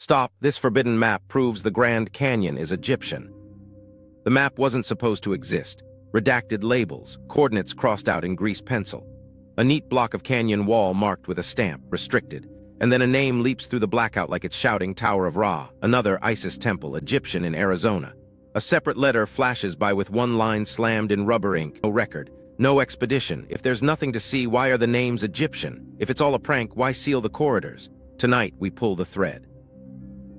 Stop, this forbidden map proves the Grand Canyon is Egyptian. The map wasn't supposed to exist. Redacted labels, coordinates crossed out in grease pencil. A neat block of canyon wall marked with a stamp, restricted. And then a name leaps through the blackout like it's shouting Tower of Ra, another Isis temple, Egyptian in Arizona. A separate letter flashes by with one line slammed in rubber ink. No record, no expedition. If there's nothing to see, why are the names Egyptian? If it's all a prank, why seal the corridors? Tonight, we pull the thread.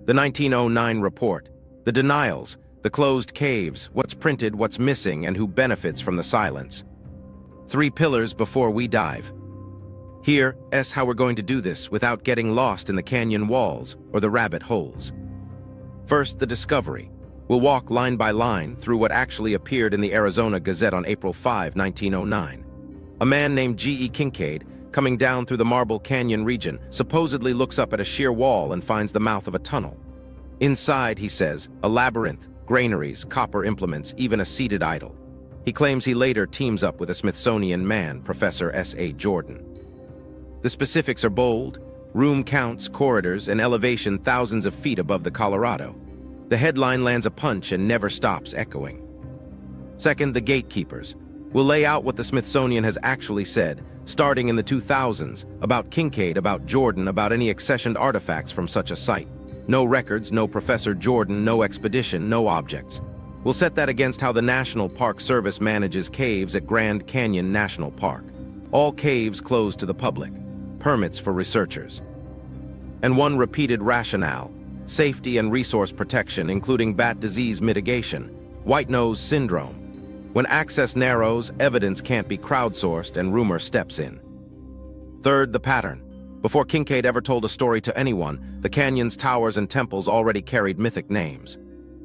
The 1909 report, the denials, the closed caves, what's printed, what's missing, and who benefits from the silence. 3 pillars before we dive. Here's how we're going to do this without getting lost in the canyon walls or the rabbit holes. First, the discovery. We'll walk line by line through what actually appeared in the Arizona Gazette on April 5, 1909. A man named G.E. Kincaid, coming down through the Marble Canyon region, supposedly looks up at a sheer wall and finds the mouth of a tunnel. Inside, he says, a labyrinth, granaries, copper implements, even a seated idol. He claims he later teams up with a Smithsonian man, Professor S.A. Jordan. The specifics are bold: room counts, corridors, and elevation thousands of feet above the Colorado. The headline lands a punch and never stops echoing. Second, the gatekeepers. We'll lay out what the Smithsonian has actually said, starting in the 2000s, about Kincaid, about Jordan, about any accessioned artifacts from such a site. No records, no Professor Jordan, no expedition, no objects. We'll set that against how the National Park Service manages caves at Grand Canyon National Park. All caves closed to the public. Permits for researchers. And one repeated rationale: safety and resource protection, including bat disease mitigation, white nose syndrome. When access narrows, evidence can't be crowdsourced and rumor steps in. Third, the pattern. Before Kincaid ever told a story to anyone, the canyon's towers and temples already carried mythic names.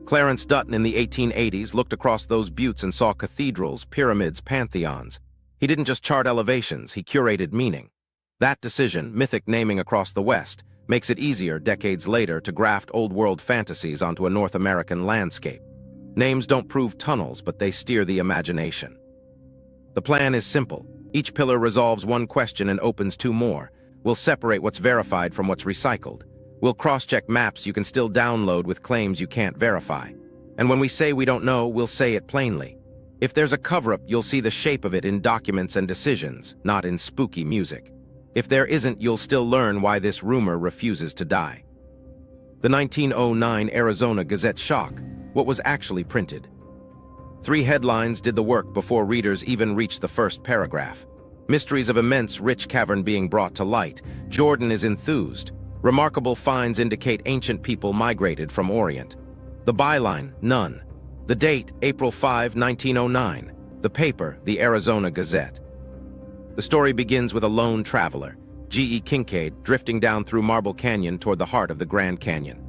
Clarence Dutton in the 1880s looked across those buttes and saw cathedrals, pyramids, pantheons. He didn't just chart elevations, he curated meaning. That decision, mythic naming across the West, makes it easier decades later to graft old-world fantasies onto a North American landscape. Names don't prove tunnels, but they steer the imagination. The plan is simple. Each pillar resolves one question and opens 2 more. We'll separate what's verified from what's recycled. We'll cross-check maps you can still download with claims you can't verify. And when we say we don't know, we'll say it plainly. If there's a cover-up, you'll see the shape of it in documents and decisions, not in spooky music. If there isn't, you'll still learn why this rumor refuses to die. The 1909 Arizona Gazette shock. What was actually printed? 3 headlines did the work before readers even reached the first paragraph. Mysteries of immense rich cavern being brought to light. Jordan is enthused. Remarkable finds indicate ancient people migrated from Orient. The byline, none. The date, April 5, 1909. The paper, the Arizona Gazette. The story begins with a lone traveler, G.E. Kincaid, drifting down through Marble Canyon toward the heart of the Grand Canyon.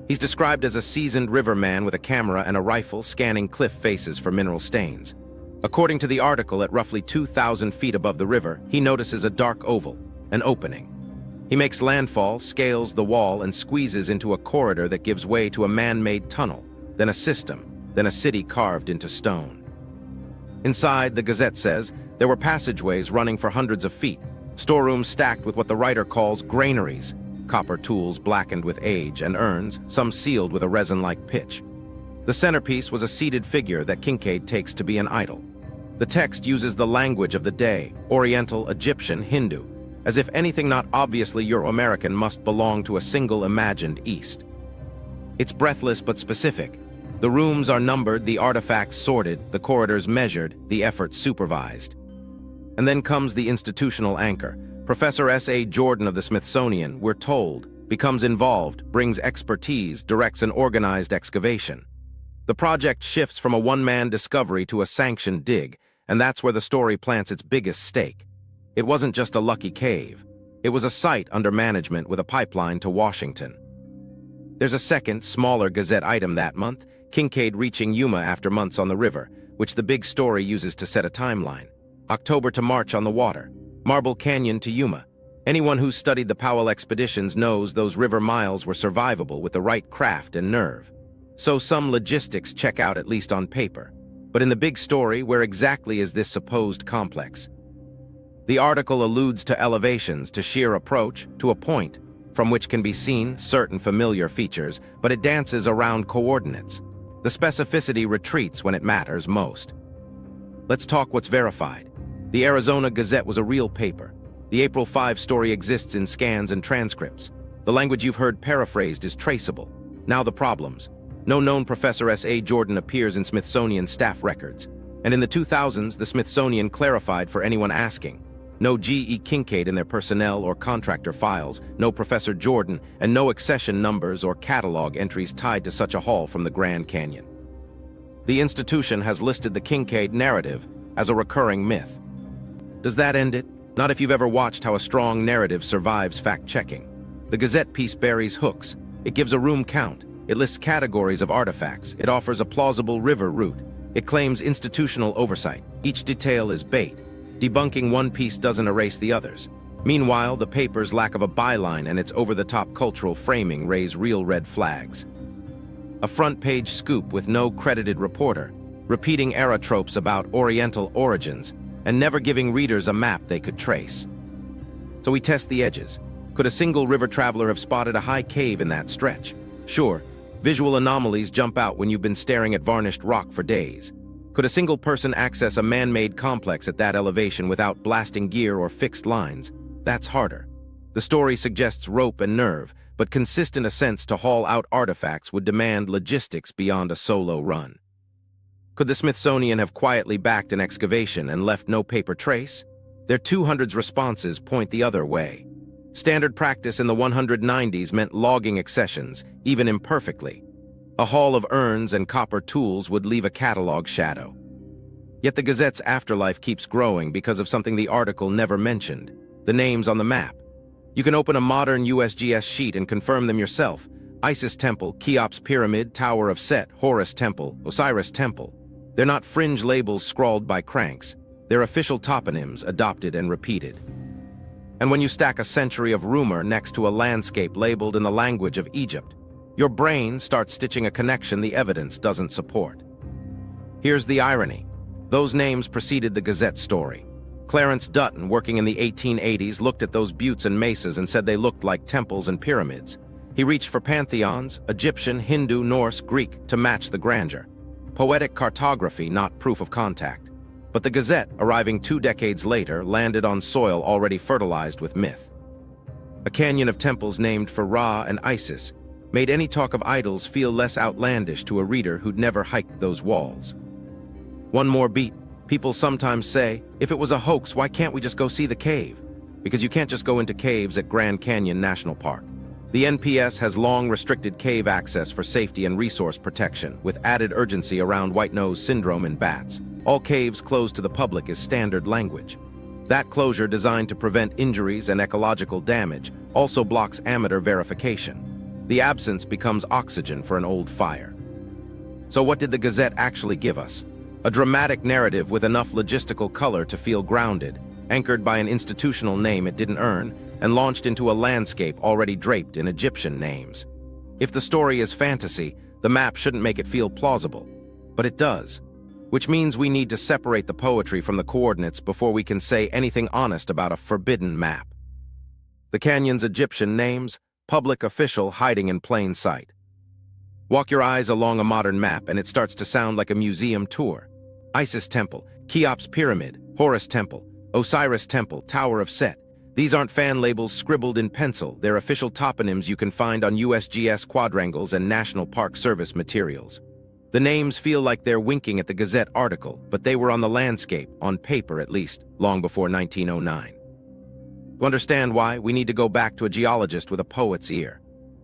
He's described as a seasoned riverman with a camera and a rifle scanning cliff faces for mineral stains. According to the article, at roughly 2,000 feet above the river, he notices a dark oval, an opening. He makes landfall, scales the wall, and squeezes into a corridor that gives way to a man-made tunnel, then a system, then a city carved into stone. Inside, the Gazette says, there were passageways running for hundreds of feet, storerooms stacked with what the writer calls granaries, copper tools blackened with age, and urns, some sealed with a resin-like pitch. The centerpiece was a seated figure that Kincaid takes to be an idol. The text uses the language of the day, Oriental, Egyptian, Hindu, as if anything not obviously Euro-American must belong to a single imagined East. It's breathless but specific. The rooms are numbered, the artifacts sorted, the corridors measured, the effort supervised. And then comes the institutional anchor. Professor S.A. Jordan of the Smithsonian, we're told, becomes involved, brings expertise, directs an organized excavation. The project shifts from a one-man discovery to a sanctioned dig, and that's where the story plants its biggest stake. It wasn't just a lucky cave. It was a site under management with a pipeline to Washington. There's a second, smaller Gazette item that month, Kincaid reaching Yuma after months on the river, which the big story uses to set a timeline. October to March on the water. Marble Canyon to Yuma. Anyone who's studied the Powell expeditions knows those river miles were survivable with the right craft and nerve. So some logistics check out, at least on paper. But in the big story, where exactly is this supposed complex? The article alludes to elevations, to sheer approach, to a point. from which can be seen certain familiar features, but it dances around coordinates. The specificity retreats when it matters most. Let's talk what's verified. The Arizona Gazette was a real paper. The April 5 story exists in scans and transcripts. The language you've heard paraphrased is traceable. Now the problems. No known Professor S.A. Jordan appears in Smithsonian staff records. And in the 2000s, the Smithsonian clarified for anyone asking. No G.E. Kincaid in their personnel or contractor files, no Professor Jordan, and no accession numbers or catalog entries tied to such a haul from the Grand Canyon. The institution has listed the Kincaid narrative as a recurring myth. Does that end it? Not if you've ever watched how a strong narrative survives fact-checking. The Gazette piece buries hooks. It gives a room count. It lists categories of artifacts. It offers a plausible river route. It claims institutional oversight. Each detail is bait. Debunking one piece doesn't erase the others. Meanwhile, the paper's lack of a byline and its over-the-top cultural framing raise real red flags. A front-page scoop with no credited reporter, repeating era tropes about Oriental origins, and never giving readers a map they could trace. So we test the edges. Could a single river traveler have spotted a high cave in that stretch? Sure, visual anomalies jump out when you've been staring at varnished rock for days. Could a single person access a man-made complex at that elevation without blasting gear or fixed lines? That's harder. The story suggests rope and nerve, but consistent ascents to haul out artifacts would demand logistics beyond a solo run. Could the Smithsonian have quietly backed an excavation and left no paper trace? Their 200s responses point the other way. Standard practice in the 190s meant logging accessions, even imperfectly. A haul of urns and copper tools would leave a catalog shadow. Yet the Gazette's afterlife keeps growing because of something the article never mentioned: the names on the map. You can open a modern USGS sheet and confirm them yourself. Isis Temple, Cheops Pyramid, Tower of Set, Horus Temple, Osiris Temple. They're not fringe labels scrawled by cranks. They're official toponyms adopted and repeated. And when you stack a century of rumor next to a landscape labeled in the language of Egypt, your brain starts stitching a connection the evidence doesn't support. Here's the irony. Those names preceded the Gazette story. Clarence Dutton, working in the 1880s, looked at those buttes and mesas and said they looked like temples and pyramids. He reached for pantheons, Egyptian, Hindu, Norse, Greek, to match the grandeur. Poetic cartography, not proof of contact. But the Gazette, arriving 2 decades later, landed on soil already fertilized with myth. A canyon of temples named for Ra and Isis made any talk of idols feel less outlandish to a reader who'd never hiked those walls. One more beat. People sometimes say, if it was a hoax, why can't we just go see the cave? Because you can't just go into caves at Grand Canyon National Park. The NPS has long restricted cave access for safety and resource protection, with added urgency around white nose syndrome in bats. All caves closed to the public is standard language. That closure, designed to prevent injuries and ecological damage, also blocks amateur verification. The absence becomes oxygen for an old fire. So what did the Gazette actually give us? A dramatic narrative with enough logistical color to feel grounded, anchored by an institutional name it didn't earn, and launched into a landscape already draped in Egyptian names. If the story is fantasy, the map shouldn't make it feel plausible. But it does. Which means we need to separate the poetry from the coordinates before we can say anything honest about a forbidden map. The canyon's Egyptian names, public official hiding in plain sight. Walk your eyes along a modern map and it starts to sound like a museum tour. Isis Temple, Cheops Pyramid, Horus Temple, Osiris Temple, Tower of Set. These aren't fan labels scribbled in pencil. They're official toponyms you can find on USGS quadrangles and National Park Service materials. The names feel like they're winking at the Gazette article, but they were on the landscape, on paper at least, long before 1909. To understand why, we need to go back to a geologist with a poet's ear.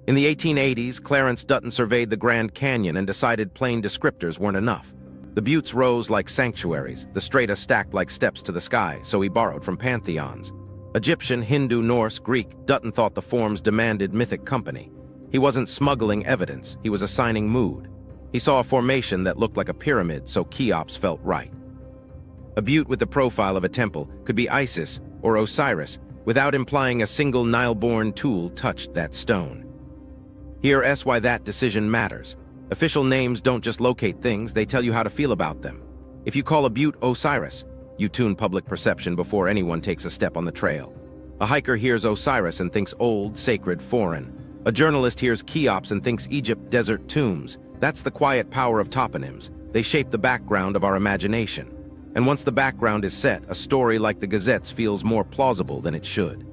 In the 1880s, Clarence Dutton surveyed the Grand Canyon and decided plain descriptors weren't enough. The buttes rose like sanctuaries, the strata stacked like steps to the sky, so he borrowed from pantheons. Egyptian, Hindu, Norse, Greek, Dutton thought the forms demanded mythic company. He wasn't smuggling evidence, he was assigning mood. He saw a formation that looked like a pyramid, so Cheops felt right. A butte with the profile of a temple could be Isis or Osiris, without implying a single Nile-born tool touched that stone. Here's why that decision matters. Official names don't just locate things, they tell you how to feel about them. If you call a butte Osiris, you tune public perception before anyone takes a step on the trail. A hiker hears Osiris and thinks old, sacred, foreign. A journalist hears Cheops and thinks Egypt, desert tombs. That's the quiet power of toponyms. They shape the background of our imagination. And once the background is set, a story like the Gazette's feels more plausible than it should.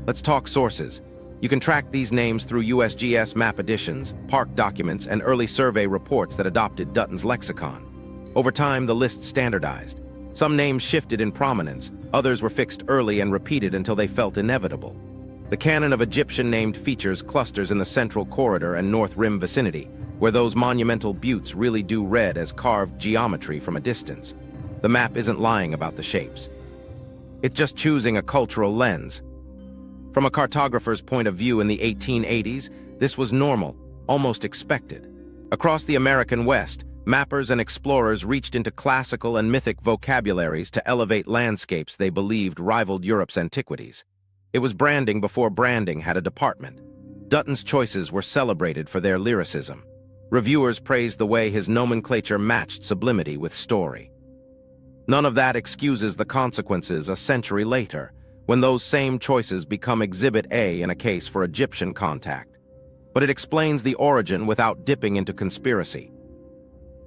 Let's talk sources. You can track these names through USGS map editions, park documents, and early survey reports that adopted Dutton's lexicon. Over time, the list standardized. Some names shifted in prominence, others were fixed early and repeated until they felt inevitable. The canon of Egyptian-named features clusters in the Central Corridor and North Rim vicinity, where those monumental buttes really do read as carved geometry from a distance. The map isn't lying about the shapes. It's just choosing a cultural lens. From a cartographer's point of view in the 1880s, this was normal, almost expected. Across the American West, mappers and explorers reached into classical and mythic vocabularies to elevate landscapes they believed rivaled Europe's antiquities. It was branding before branding had a department. Dutton's choices were celebrated for their lyricism. Reviewers praised the way his nomenclature matched sublimity with story. None of that excuses the consequences a century later, when those same choices become Exhibit A in a case for Egyptian contact. But it explains the origin without dipping into conspiracy.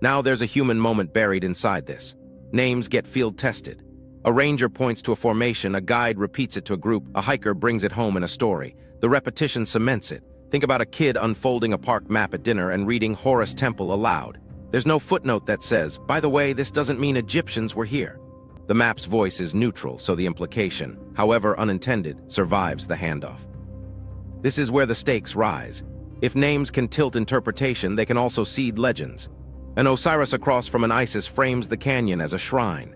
Now there's a human moment buried inside this. Names get field-tested. A ranger points to a formation, a guide repeats it to a group, a hiker brings it home in a story. The repetition cements it. Think about a kid unfolding a park map at dinner and reading Horus Temple aloud. There's no footnote that says, by the way, this doesn't mean Egyptians were here. The map's voice is neutral, so the implication, however unintended, survives the handoff. This is where the stakes rise. If names can tilt interpretation, they can also seed legends. An Osiris across from an Isis frames the canyon as a shrine.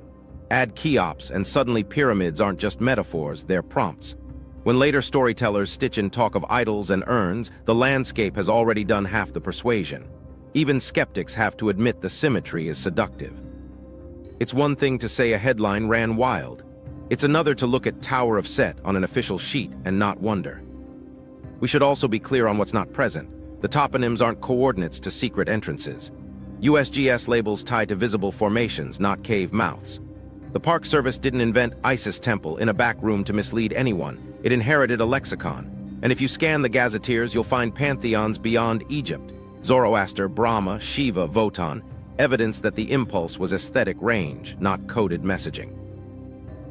Add Cheops, and suddenly pyramids aren't just metaphors, they're prompts. When later storytellers stitch in talk of idols and urns, the landscape has already done half the persuasion. Even skeptics have to admit the symmetry is seductive. It's one thing to say a headline ran wild. It's another to look at Tower of Set on an official sheet and not wonder. We should also be clear on what's not present. The toponyms aren't coordinates to secret entrances. USGS labels tie to visible formations, not cave mouths. The Park Service didn't invent Isis Temple in a back room to mislead anyone. It inherited a lexicon. And if you scan the gazetteers, you'll find pantheons beyond Egypt. Zoroaster, Brahma, Shiva, Wotan, evidence that the impulse was aesthetic range, not coded messaging.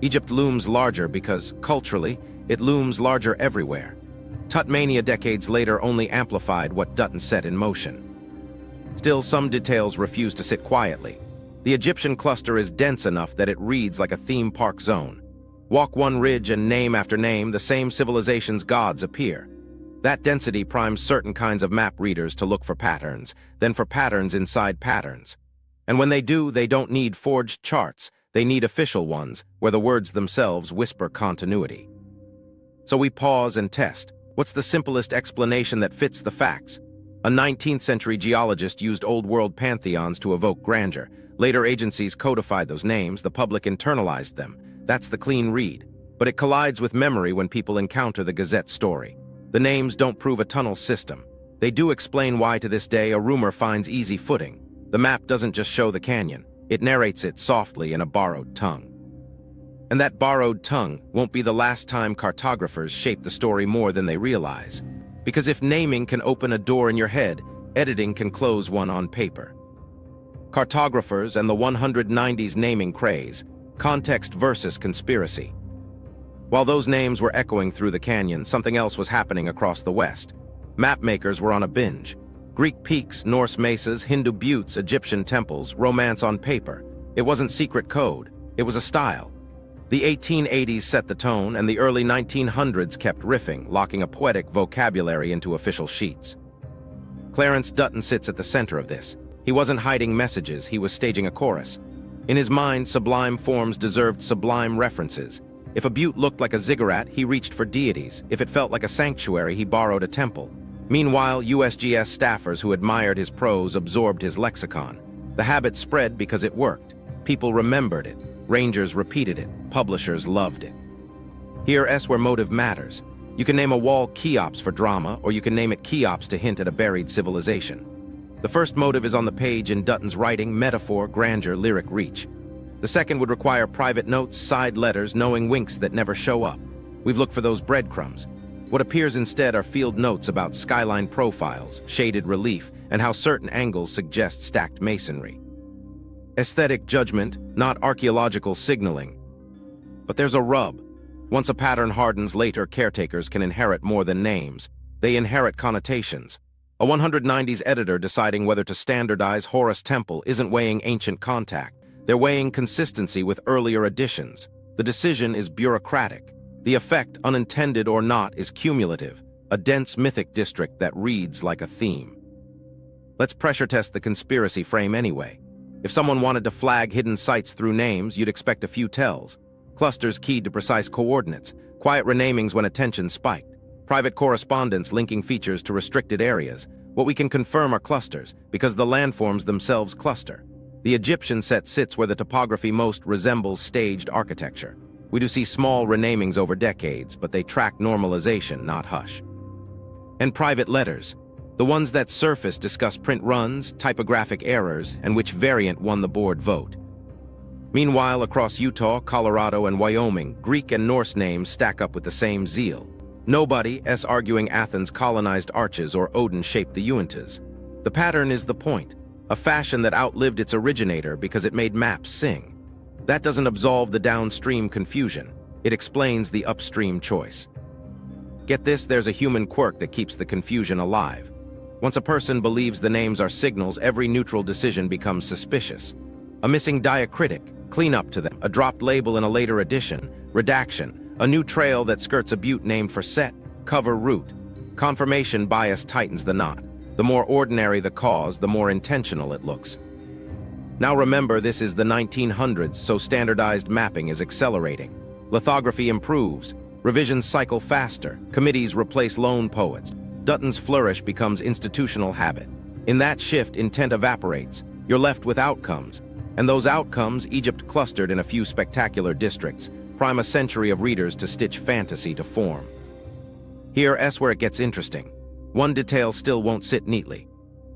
Egypt looms larger because, culturally, it looms larger everywhere. Tutmania decades later only amplified what Dutton set in motion. Still, some details refuse to sit quietly. The Egyptian cluster is dense enough that it reads like a theme park zone. Walk one ridge and name after name, the same civilization's gods appear. That density primes certain kinds of map readers to look for patterns, then for patterns inside patterns. And when they do, they don't need forged charts, they need official ones, where the words themselves whisper continuity. So we pause and test. What's the simplest explanation that fits the facts? A 19th century geologist used Old World pantheons to evoke grandeur. Later agencies codified those names, the public internalized them. That's the clean read. But it collides with memory when people encounter the Gazette story. The names don't prove a tunnel system. They do explain why to this day a rumor finds easy footing. The map doesn't just show the canyon, it narrates it softly in a borrowed tongue. And that borrowed tongue won't be the last time cartographers shape the story more than they realize. Because if naming can open a door in your head, editing can close one on paper. Cartographers and the 190s naming craze, context versus conspiracy. While those names were echoing through the canyon, something else was happening across the West. Mapmakers were on a binge. Greek peaks, Norse mesas, Hindu buttes, Egyptian temples, romance on paper. It wasn't secret code, it was a style. The 1880s set the tone, and the early 1900s kept riffing, locking a poetic vocabulary into official sheets. Clarence Dutton sits at the center of this. He wasn't hiding messages, he was staging a chorus. In his mind, sublime forms deserved sublime references. If a butte looked like a ziggurat, he reached for deities. If it felt like a sanctuary, he borrowed a temple. Meanwhile, USGS staffers who admired his prose absorbed his lexicon. The habit spread because it worked. People remembered it. Rangers repeated it. Publishers loved it. Here's where motive matters. You can name a wall Cheops for drama, or you can name it Cheops to hint at a buried civilization. The first motive is on the page in Dutton's writing: metaphor, grandeur, lyric reach. The second would require private notes, side letters, knowing winks that never show up. We've looked for those breadcrumbs. What appears instead are field notes about skyline profiles, shaded relief, and how certain angles suggest stacked masonry. Aesthetic judgment, not archaeological signaling. But there's a rub. Once a pattern hardens, later caretakers can inherit more than names. They inherit connotations. A 190s editor deciding whether to standardize Horus Temple isn't weighing ancient contact. They're weighing consistency with earlier additions. The decision is bureaucratic. The effect, unintended or not, is cumulative, a dense mythic district that reads like a theme. Let's pressure test the conspiracy frame anyway. If someone wanted to flag hidden sites through names, you'd expect a few tells. Clusters keyed to precise coordinates, quiet renamings when attention spiked, private correspondence linking features to restricted areas. What we can confirm are clusters, because the landforms themselves cluster. The Egyptian set sits where the topography most resembles staged architecture. We do see small renamings over decades, but they track normalization, not hush. And private letters. The ones that surface discuss print runs, typographic errors, and which variant won the board vote. Meanwhile, across Utah, Colorado, and Wyoming, Greek and Norse names stack up with the same zeal. Nobody's arguing Athens colonized arches or Odin shaped the Uintas. The pattern is the point, a fashion that outlived its originator because it made maps sing. That doesn't absolve the downstream confusion. It explains the upstream choice. Get this, there's a human quirk that keeps the confusion alive. Once a person believes the names are signals, every neutral decision becomes suspicious. A missing diacritic, clean up to them. A dropped label in a later edition, redaction. A new trail that skirts a butte named for set, cover, route. Confirmation bias tightens the knot. The more ordinary the cause, the more intentional it looks. Now remember, this is the 1900s, so standardized mapping is accelerating. Lithography improves. Revisions cycle faster. Committees replace lone poets. Dutton's flourish becomes institutional habit. In that shift, intent evaporates. You're left with outcomes. And those outcomes, Egypt clustered in a few spectacular districts, prime a century of readers to stitch fantasy to form. Here's where it gets interesting. One detail still won't sit neatly.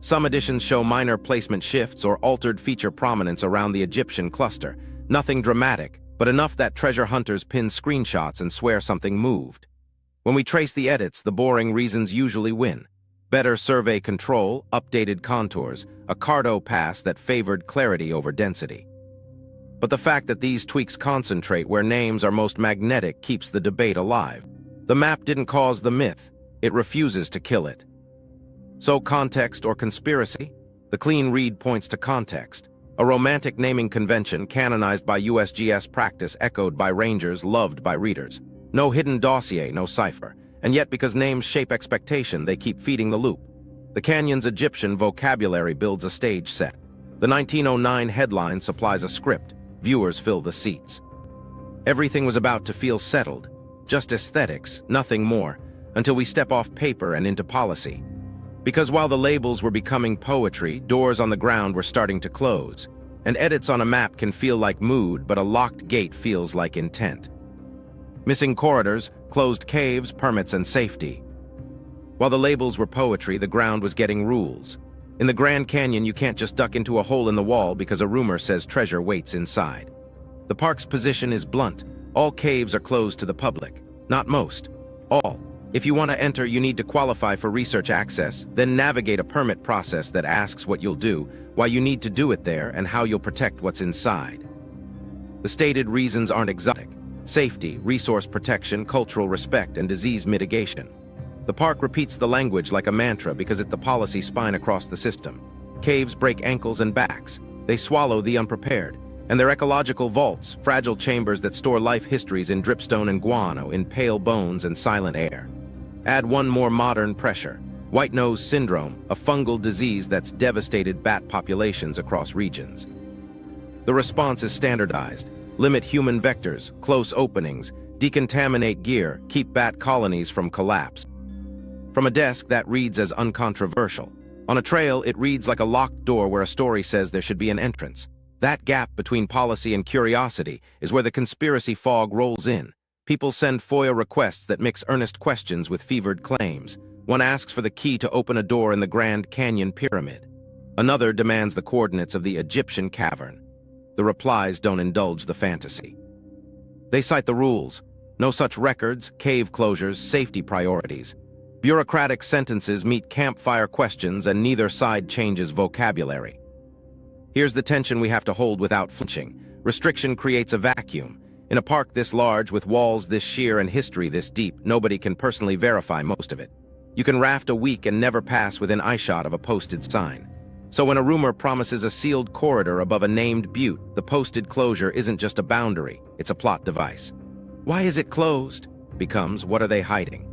Some editions show minor placement shifts or altered feature prominence around the Egyptian cluster. Nothing dramatic, but enough that treasure hunters pin screenshots and swear something moved. When we trace the edits, the boring reasons usually win. Better survey control, updated contours, a Cardo pass that favored clarity over density. But the fact that these tweaks concentrate where names are most magnetic keeps the debate alive. The map didn't cause the myth. It refuses to kill it. So context or conspiracy? The clean read points to context. A romantic naming convention canonized by USGS practice, echoed by rangers, loved by readers. No hidden dossier, no cipher. And yet, because names shape expectation, they keep feeding the loop. The canyon's Egyptian vocabulary builds a stage set. The 1909 headline supplies a script. Viewers fill the seats. Everything was about to feel settled. Just aesthetics, nothing more, until we step off paper and into policy. Because while the labels were becoming poetry, doors on the ground were starting to close. And edits on a map can feel like mood, but a locked gate feels like intent. Missing corridors, closed caves, permits, and safety. While the labels were poetry, the ground was getting rules. In the Grand Canyon, you can't just duck into a hole in the wall because a rumor says treasure waits inside. The park's position is blunt. All caves are closed to the public. Not most. All. If you want to enter, you need to qualify for research access, then navigate a permit process that asks what you'll do, why you need to do it there, and how you'll protect what's inside. The stated reasons aren't exotic. Safety, resource protection, cultural respect, and disease mitigation. The park repeats the language like a mantra because it's the policy spine across the system. Caves break ankles and backs. They swallow the unprepared. And they're ecological vaults, fragile chambers that store life histories in dripstone and guano, in pale bones and silent air. Add one more modern pressure. White nose syndrome, a fungal disease that's devastated bat populations across regions. The response is standardized. Limit human vectors, close openings, decontaminate gear, keep bat colonies from collapse. From a desk, that reads as uncontroversial. On a trail, it reads like a locked door where a story says there should be an entrance. That gap between policy and curiosity is where the conspiracy fog rolls in. People send FOIA requests that mix earnest questions with fevered claims. One asks for the key to open a door in the Grand Canyon Pyramid. Another demands the coordinates of the Egyptian cavern. The replies don't indulge the fantasy. They cite the rules. No such records, cave closures, safety priorities. Bureaucratic sentences meet campfire questions and neither side changes vocabulary. Here's the tension we have to hold without flinching. Restriction creates a vacuum. In a park this large, with walls this sheer and history this deep, nobody can personally verify most of it. You can raft a week and never pass within eyeshot of a posted sign. So when a rumor promises a sealed corridor above a named butte, the posted closure isn't just a boundary, it's a plot device. Why is it closed? Becomes, what are they hiding?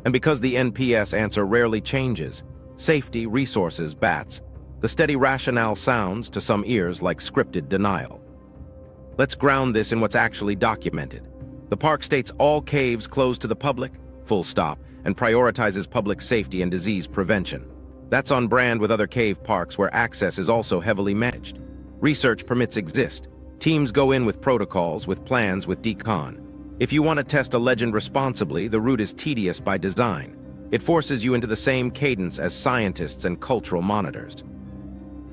And because the NPS answer rarely changes, safety, resources, bats, the steady rationale sounds to some ears like scripted denial. Let's ground this in what's actually documented. The park states all caves closed to the public, full stop, and prioritizes public safety and disease prevention. That's on brand with other cave parks where access is also heavily managed. Research permits exist. Teams go in with protocols, with plans, with decon. If you want to test a legend responsibly, the route is tedious by design. It forces you into the same cadence as scientists and cultural monitors.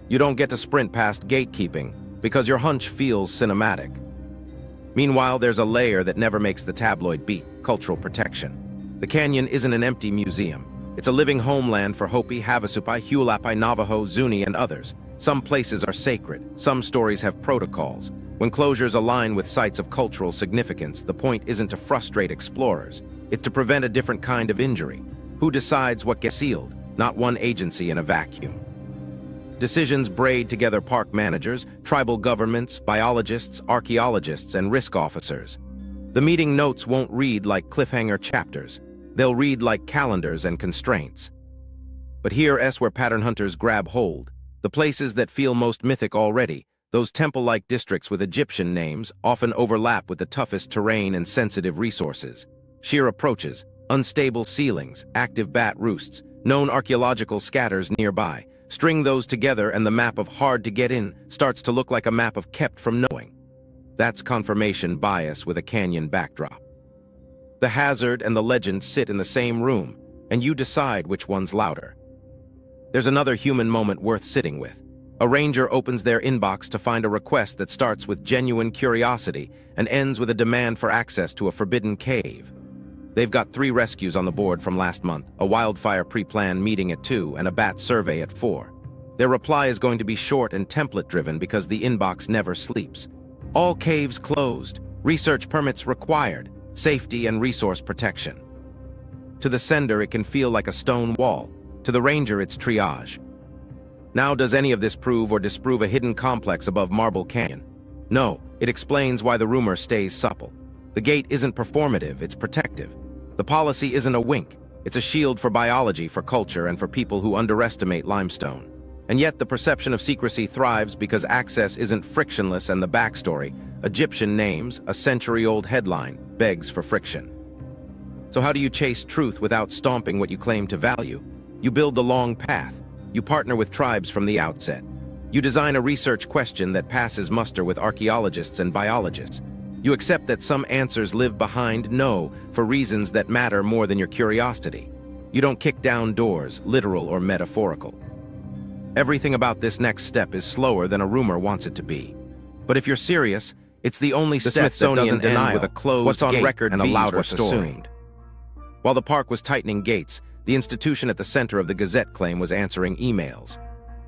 You don't get to sprint past gatekeeping because your hunch feels cinematic. Meanwhile, there's a layer that never makes the tabloid beat: cultural protection. The canyon isn't an empty museum. It's a living homeland for Hopi, Havasupai, Hualapai, Navajo, Zuni, and others. Some places are sacred. Some stories have protocols. When closures align with sites of cultural significance, the point isn't to frustrate explorers. It's to prevent a different kind of injury. Who decides what gets sealed? Not one agency in a vacuum. Decisions braid together park managers, tribal governments, biologists, archaeologists, and risk officers. The meeting notes won't read like cliffhanger chapters. They'll read like calendars and constraints. But here's where pattern hunters grab hold. The places that feel most mythic already, those temple-like districts with Egyptian names, often overlap with the toughest terrain and sensitive resources. Sheer approaches, unstable ceilings, active bat roosts, known archaeological scatters nearby. String those together and the map of hard to get in starts to look like a map of kept from knowing. That's confirmation bias with a canyon backdrop. The hazard and the legend sit in the same room, and you decide which one's louder. There's another human moment worth sitting with. A ranger opens their inbox to find a request that starts with genuine curiosity and ends with a demand for access to a forbidden cave. They've got 3 rescues on the board from last month, a wildfire pre-planned meeting at 2 and a bat survey at 4. Their reply is going to be short and template-driven because the inbox never sleeps. All caves closed, research permits required, safety and resource protection. To the sender, it can feel like a stone wall. To the ranger, it's triage. Now, does any of this prove or disprove a hidden complex above Marble Canyon? No, it explains why the rumor stays supple. The gate isn't performative, it's protective. The policy isn't a wink, it's a shield for biology, for culture, and for people who underestimate limestone. And yet the perception of secrecy thrives because access isn't frictionless, and the backstory, Egyptian names, a century-old headline, begs for friction. So how do you chase truth without stomping what you claim to value? You build the long path. You partner with tribes from the outset. You design a research question that passes muster with archaeologists and biologists. You accept that some answers live behind no for reasons that matter more than your curiosity. You don't kick down doors, literal or metaphorical. Everything about this next step is slower than a rumor wants it to be. But if you're serious, it's the only step that doesn't end with a closed what's on gate record and a louder what's story. assumed. While the park was tightening gates, the institution at the center of the Gazette claim was answering emails.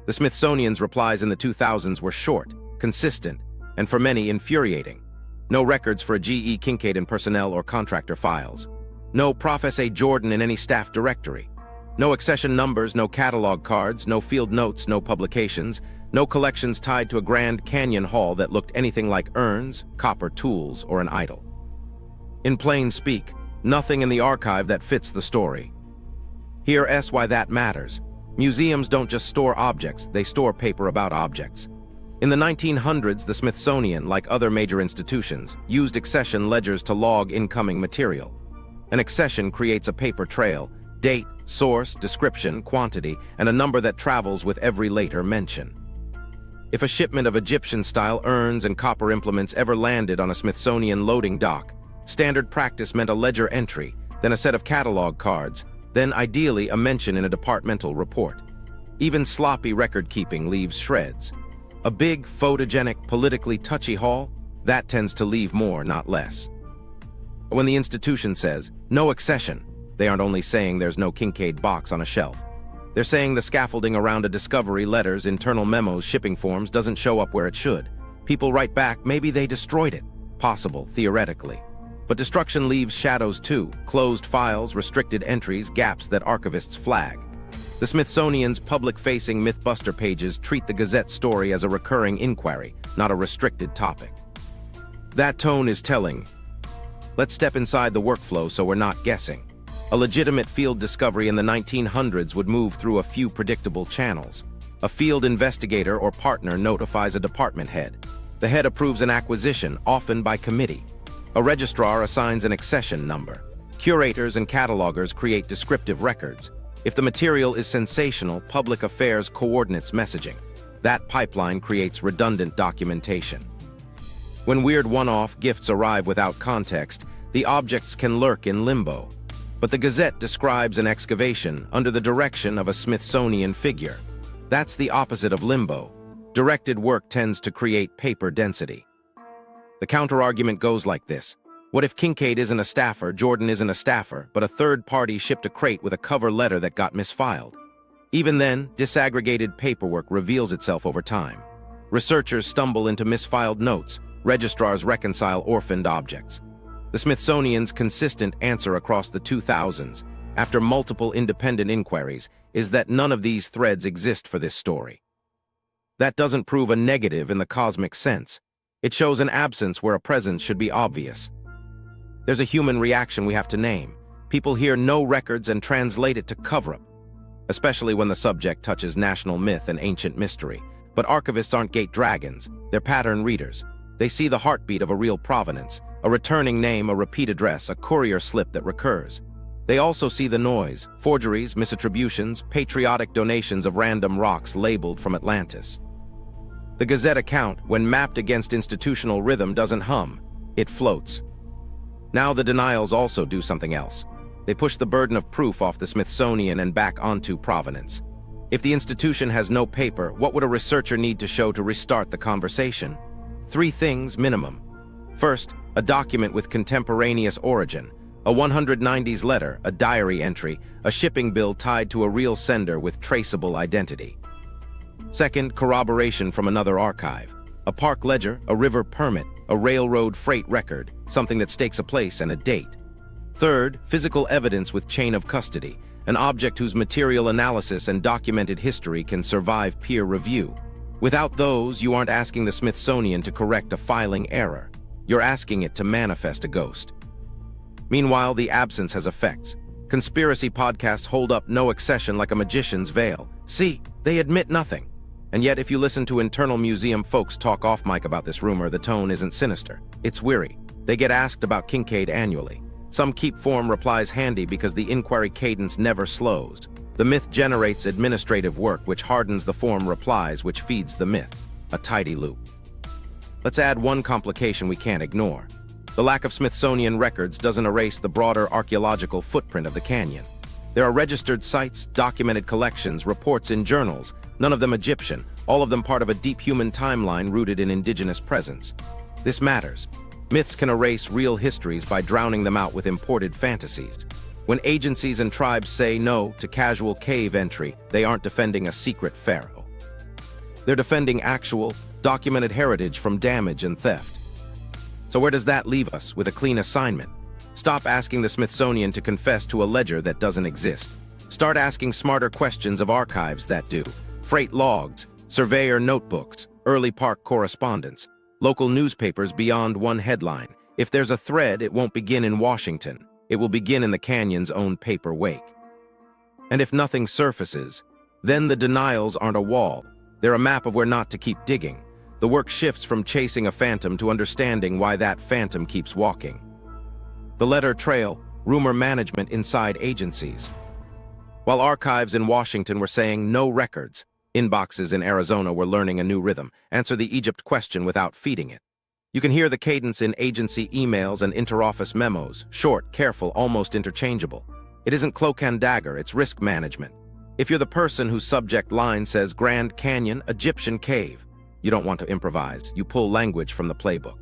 The Smithsonian's replies in the 2000s were short, consistent, and for many infuriating. No records for a GE Kincaid in personnel or contractor files. No Prof. S.A. Jordan in any staff directory. No accession numbers, no catalog cards, no field notes, no publications, no collections tied to a Grand Canyon haul that looked anything like urns, copper tools, or an idol. In plain speak, nothing in the archive that fits the story. Here's why that matters. Museums don't just store objects, they store paper about objects. In the 1900s, the Smithsonian, like other major institutions, used accession ledgers to log incoming material. An accession creates a paper trail, date, source, description, quantity, and a number that travels with every later mention. If a shipment of Egyptian-style urns and copper implements ever landed on a Smithsonian loading dock, standard practice meant a ledger entry, then a set of catalog cards, then ideally a mention in a departmental report. Even sloppy record-keeping leaves shreds. A big, photogenic, politically touchy haul, that tends to leave more, not less. But when the institution says, no accession, they aren't only saying there's no Kincaid box on a shelf. They're saying the scaffolding around a discovery, letters, internal memos, shipping forms doesn't show up where it should. People write back, maybe they destroyed it. Possible, theoretically. But destruction leaves shadows too, closed files, restricted entries, gaps that archivists flag. The Smithsonian's public-facing Mythbuster pages treat the Gazette story as a recurring inquiry, not a restricted topic. That tone is telling. Let's step inside the workflow so we're not guessing. A legitimate field discovery in the 1900s would move through a few predictable channels. A field investigator or partner notifies a department head. The head approves an acquisition, often by committee. A registrar assigns an accession number. Curators and catalogers create descriptive records. If the material is sensational, public affairs coordinates messaging. That pipeline creates redundant documentation. When weird one-off gifts arrive without context, the objects can lurk in limbo. But the Gazette describes an excavation under the direction of a Smithsonian figure. That's the opposite of limbo. Directed work tends to create paper density. The counterargument goes like this. What if Kincaid isn't a staffer, Jordan isn't a staffer, but a third party shipped a crate with a cover letter that got misfiled? Even then, disaggregated paperwork reveals itself over time. Researchers stumble into misfiled notes. Registrars reconcile orphaned objects. The Smithsonian's consistent answer across the 2000s, after multiple independent inquiries, is that none of these threads exist for this story. That doesn't prove a negative in the cosmic sense. It shows an absence where a presence should be obvious. There's a human reaction we have to name. People hear no records and translate it to cover-up, especially when the subject touches national myth and ancient mystery. But archivists aren't gate dragons, they're pattern readers. They see the heartbeat of a real provenance, a returning name, a repeat address, a courier slip that recurs. They also see the noise, forgeries, misattributions, patriotic donations of random rocks labeled from Atlantis. The Gazette account, when mapped against institutional rhythm, doesn't hum, it floats. Now the denials also do something else. They push the burden of proof off the Smithsonian and back onto provenance. If the institution has no paper, what would a researcher need to show to restart the conversation? 3 things minimum. First, a document with contemporaneous origin, a 190s letter, a diary entry, a shipping bill tied to a real sender with traceable identity. Second, corroboration from another archive, a park ledger, a river permit, a railroad freight record, something that stakes a place and a date. Third, physical evidence with chain of custody, an object whose material analysis and documented history can survive peer review. Without those, you aren't asking the Smithsonian to correct a filing error. You're asking it to manifest a ghost. Meanwhile, the absence has effects. Conspiracy podcasts hold up no accession like a magician's veil. See, they admit nothing. And yet, if you listen to internal museum folks talk off mic about this rumor, the tone isn't sinister. It's weary. They get asked about Kincaid annually. Some keep form replies handy because the inquiry cadence never slows. The myth generates administrative work which hardens the form replies which feeds the myth. A tidy loop. Let's add one complication we can't ignore. The lack of Smithsonian records doesn't erase the broader archaeological footprint of the canyon. There are registered sites, documented collections, reports in journals, none of them Egyptian, all of them part of a deep human timeline rooted in indigenous presence. This matters. Myths can erase real histories by drowning them out with imported fantasies. When agencies and tribes say no to casual cave entry, they aren't defending a secret pharaoh. They're defending actual, documented heritage from damage and theft. So where does that leave us with a clean assignment? Stop asking the Smithsonian to confess to a ledger that doesn't exist. Start asking smarter questions of archives that do. Freight logs, surveyor notebooks, early park correspondence, local newspapers beyond one headline. If there's a thread, it won't begin in Washington. It will begin in the canyon's own paper wake. And if nothing surfaces, then the denials aren't a wall. They're a map of where not to keep digging. The work shifts from chasing a phantom to understanding why that phantom keeps walking. The letter trail, rumor management inside agencies. While archives in Washington were saying no records, inboxes in Arizona were learning a new rhythm. Answer the Egypt question without feeding it. You can hear the cadence in agency emails and interoffice memos, short, careful, almost interchangeable. It isn't cloak and dagger, it's risk management. If you're the person whose subject line says Grand Canyon, Egyptian cave, you don't want to improvise, you pull language from the playbook.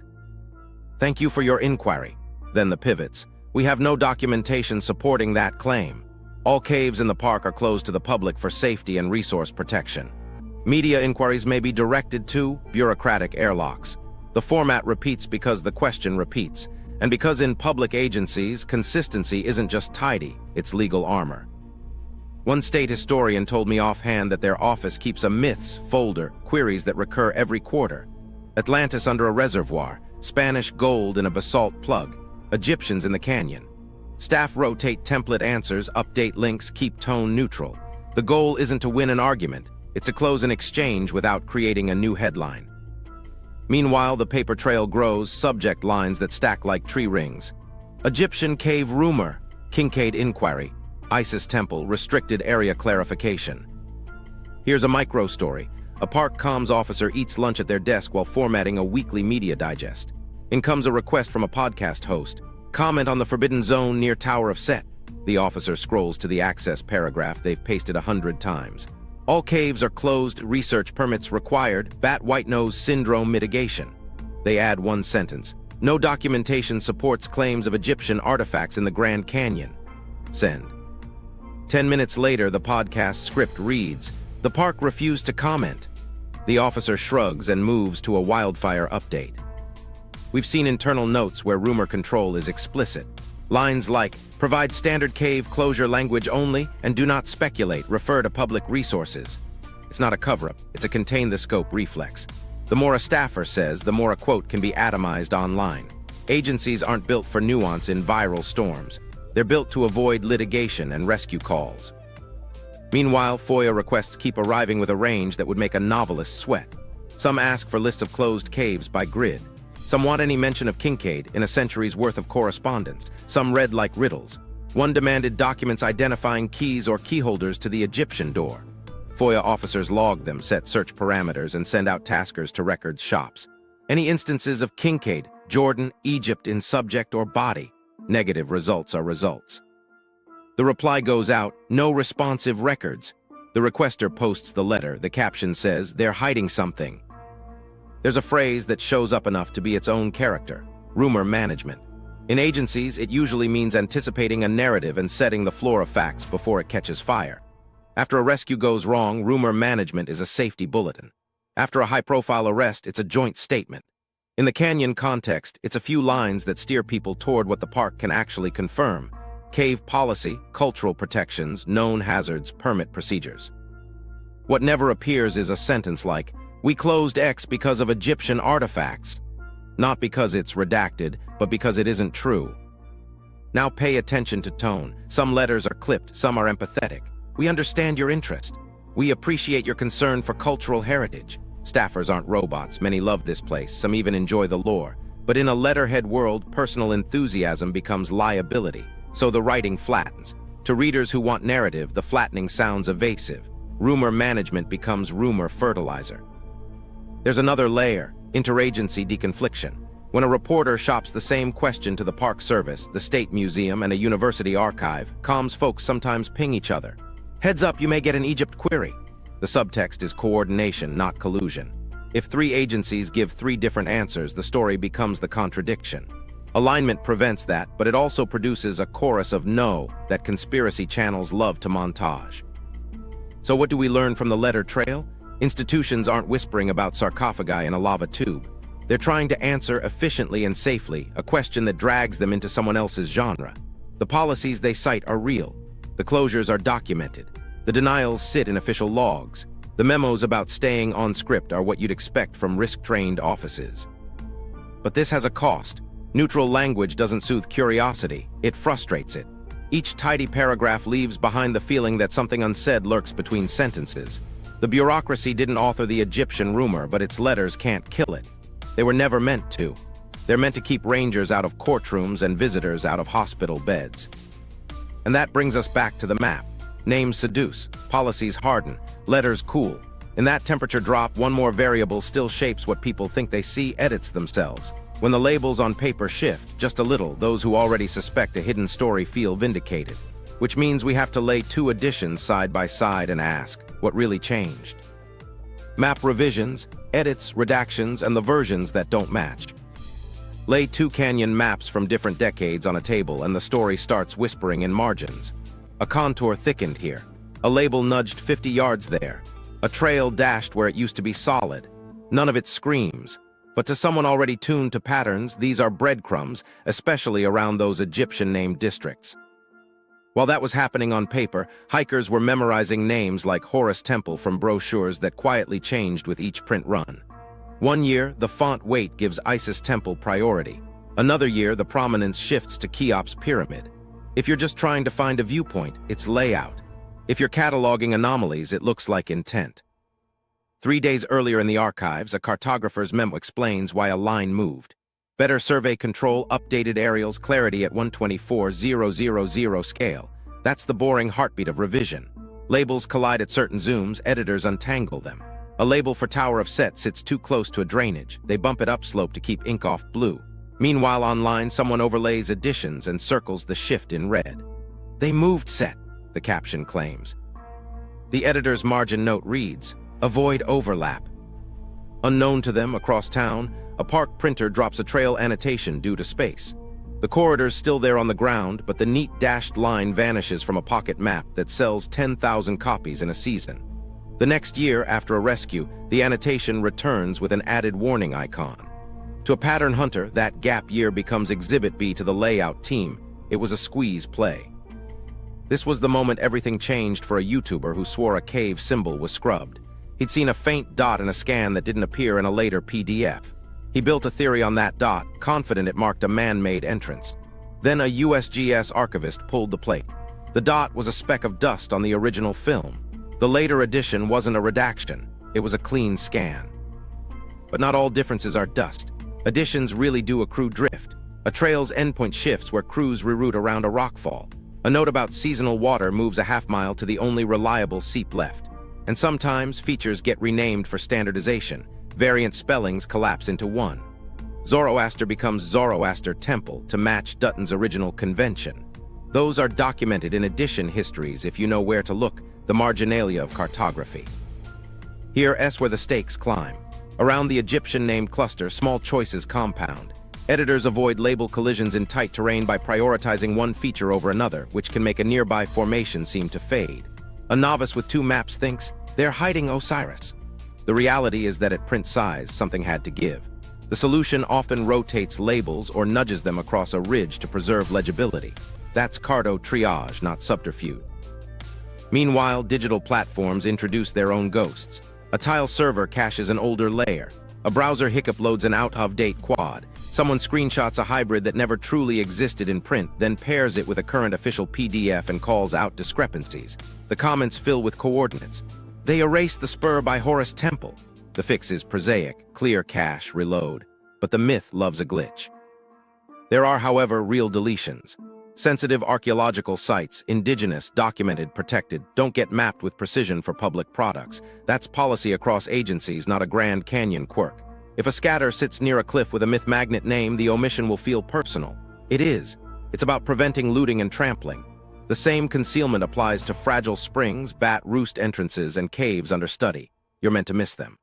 Thank you for your inquiry. Then the pivots. We have no documentation supporting that claim. All caves in the park are closed to the public for safety and resource protection. Media inquiries may be directed to bureaucratic airlocks. The format repeats because the question repeats, and because in public agencies, consistency isn't just tidy, it's legal armor. One state historian told me offhand that their office keeps a myths folder, queries that recur every quarter. Atlantis under a reservoir, Spanish gold in a basalt plug, Egyptians in the canyon. Staff rotate template answers, update links, keep tone neutral. The goal isn't to win an argument, it's to close an exchange without creating a new headline. Meanwhile, the paper trail grows, subject lines that stack like tree rings. Egyptian cave rumor, Kincaid inquiry, ISIS temple, restricted area clarification. Here's a micro story. A park comms officer eats lunch at their desk while formatting a weekly media digest. In comes a request from a podcast host. Comment on the forbidden zone near Tower of Set. The officer scrolls to the access paragraph they've pasted 100 times. All caves are closed, research permits required, bat white nose syndrome mitigation. They add one sentence. No documentation supports claims of Egyptian artifacts in the Grand Canyon. Send. 10 minutes later, the podcast script reads, "The park refused to comment." The officer shrugs and moves to a wildfire update. We've seen internal notes where rumor control is explicit. Lines like, "Provide standard cave closure language only and do not speculate, refer to public resources." It's not a cover-up, it's a contain the scope reflex. The more a staffer says, the more a quote can be atomized online. Agencies aren't built for nuance in viral storms. They're built to avoid litigation and rescue calls. Meanwhile, FOIA requests keep arriving with a range that would make a novelist sweat. Some ask for lists of closed caves by grid. Some want any mention of Kincaid in a century's worth of correspondence. Some read like riddles. One demanded documents identifying keys or keyholders to the Egyptian door. FOIA officers log them, set search parameters, and send out taskers to records shops. Any instances of Kincaid, Jordan, Egypt in subject or body? Negative results are results. The reply goes out, no responsive records. The requester posts the letter. The caption says, "They're hiding something." There's a phrase that shows up enough to be its own character: rumor management. In agencies, it usually means anticipating a narrative and setting the floor of facts before it catches fire. After a rescue goes wrong, rumor management is a safety bulletin. After a high-profile arrest, it's a joint statement. In the canyon context, it's a few lines that steer people toward what the park can actually confirm: cave policy, cultural protections, known hazards, permit procedures. What never appears is a sentence like, "We closed X because of Egyptian artifacts." Not because it's redacted, but because it isn't true. Now pay attention to tone. Some letters are clipped, some are empathetic. "We understand your interest. We appreciate your concern for cultural heritage." Staffers aren't robots. Many love this place. Some even enjoy the lore. But in a letterhead world, personal enthusiasm becomes liability. So the writing flattens. To readers who want narrative, the flattening sounds evasive. Rumor management becomes rumor fertilizer. There's another layer: interagency deconfliction. When a reporter shops the same question to the Park Service, the State Museum, and a university archive, comms folks sometimes ping each other. "Heads up, you may get an Egypt query." The subtext is coordination, not collusion. If 3 agencies give 3 different answers, the story becomes the contradiction. Alignment prevents that, but it also produces a chorus of no that conspiracy channels love to montage. So what do we learn from the letter trail? Institutions aren't whispering about sarcophagi in a lava tube. They're trying to answer efficiently and safely a question that drags them into someone else's genre. The policies they cite are real. The closures are documented. The denials sit in official logs. The memos about staying on script are what you'd expect from risk-trained offices. But this has a cost. Neutral language doesn't soothe curiosity, it frustrates it. Each tidy paragraph leaves behind the feeling that something unsaid lurks between sentences. The bureaucracy didn't author the Egyptian rumor, but its letters can't kill it. They were never meant to. They're meant to keep rangers out of courtrooms and visitors out of hospital beds. And that brings us back to the map. Names seduce, policies harden, letters cool. In that temperature drop, one more variable still shapes what people think they see, edits themselves. When the labels on paper shift just a little, those who already suspect a hidden story feel vindicated. Which means we have to lay 2 editions side by side and ask, what really changed? Map revisions, edits, redactions, and the versions that don't match. Lay two canyon maps from different decades on a table and the story starts whispering in margins. A contour thickened here. A label nudged 50 yards there. A trail dashed where it used to be solid. None of it screams. But to someone already tuned to patterns, these are breadcrumbs, especially around those Egyptian-named districts. While that was happening on paper, hikers were memorizing names like Horus Temple from brochures that quietly changed with each print run. One year, the font weight gives Isis Temple priority. Another year, the prominence shifts to Cheops Pyramid. If you're just trying to find a viewpoint, it's layout. If you're cataloging anomalies, it looks like intent. 3 days earlier in the archives, a cartographer's memo explains why a line moved. Better survey control, updated aerials, clarity at 124,000 scale. That's the boring heartbeat of revision. Labels collide at certain zooms, editors untangle them. A label for Tower of Set sits too close to a drainage. They bump it upslope to keep ink off blue. Meanwhile, online, someone overlays additions and circles the shift in red. They moved Set, the caption claims. The editor's margin note reads, "Avoid overlap." Unknown to them, across town, a park printer drops a trail annotation due to space. The corridor's still there on the ground, but the neat dashed line vanishes from a pocket map that sells 10,000 copies in a season. The next year, after a rescue, the annotation returns with an added warning icon. To a pattern hunter, that gap year becomes Exhibit B to the layout team. It was a squeeze play. This was the moment everything changed for a YouTuber who swore a cave symbol was scrubbed. He'd seen a faint dot in a scan that didn't appear in a later PDF. He built a theory on that dot, confident it marked a man-made entrance. Then a USGS archivist pulled the plate. The dot was a speck of dust on the original film. The later edition wasn't a redaction, it was a clean scan. But not all differences are dust. Additions really do accrue drift. A trail's endpoint shifts where crews reroute around a rockfall. A note about seasonal water moves a half-mile to the only reliable seep left. And sometimes features get renamed for standardization. Variant spellings collapse into one. Zoroaster becomes Zoroaster Temple to match Dutton's original convention. Those are documented in edition histories if you know where to look, the marginalia of cartography. Here S where the stakes climb. Around the Egyptian-named cluster, small choices compound. Editors avoid label collisions in tight terrain by prioritizing one feature over another, which can make a nearby formation seem to fade. A novice with two maps thinks, they're hiding Osiris. The reality is that at print size, something had to give. The solution often rotates labels or nudges them across a ridge to preserve legibility. That's carto triage, not subterfuge. Meanwhile, digital platforms introduce their own ghosts. A tile server caches an older layer. A browser hiccup loads an out-of-date quad. Someone screenshots a hybrid that never truly existed in print, then pairs it with a current official PDF and calls out discrepancies. The comments fill with coordinates. They erase the spur by Horus Temple. The fix is prosaic, clear cache, reload. But the myth loves a glitch. There are, however, real deletions. Sensitive archaeological sites, indigenous, documented, protected, don't get mapped with precision for public products. That's policy across agencies, not a Grand Canyon quirk. If a scatter sits near a cliff with a myth magnet name, the omission will feel personal. It is. It's about preventing looting and trampling. The same concealment applies to fragile springs, bat roost entrances, and caves under study. You're meant to miss them.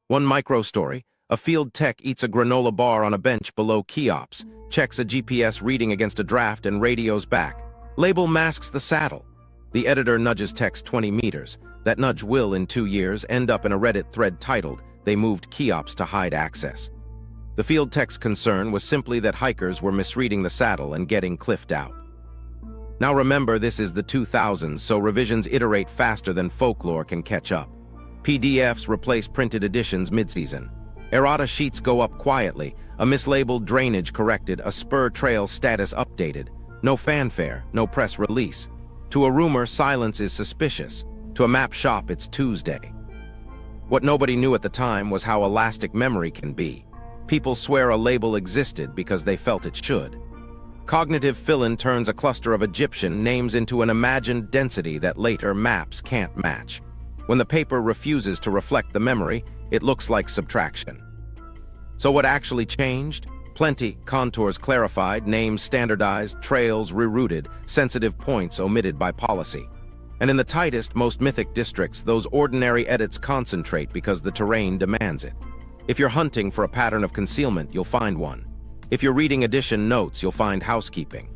One micro story. A field tech eats a granola bar on a bench below Cheops, checks a GPS reading against a draft and radios back. Label masks the saddle. The editor nudges text 20 meters. That nudge will, in 2 years, end up in a Reddit thread titled, "They moved Cheops to hide access." The field tech's concern was simply that hikers were misreading the saddle and getting cliffed out. Now remember, this is the 2000s, so revisions iterate faster than folklore can catch up. PDFs replace printed editions mid-season. Errata sheets go up quietly, a mislabeled drainage corrected, a spur trail status updated. No fanfare, no press release. To a rumor, silence is suspicious. To a map shop, it's Tuesday. What nobody knew at the time was how elastic memory can be. People swear a label existed because they felt it should. Cognitive fill-in turns a cluster of Egyptian names into an imagined density that later maps can't match. When the paper refuses to reflect the memory, it looks like subtraction. So what actually changed? Plenty. Contours clarified, names standardized, trails rerouted, sensitive points omitted by policy. And in the tightest, most mythic districts, those ordinary edits concentrate because the terrain demands it. If you're hunting for a pattern of concealment, you'll find one. If you're reading edition notes, you'll find housekeeping.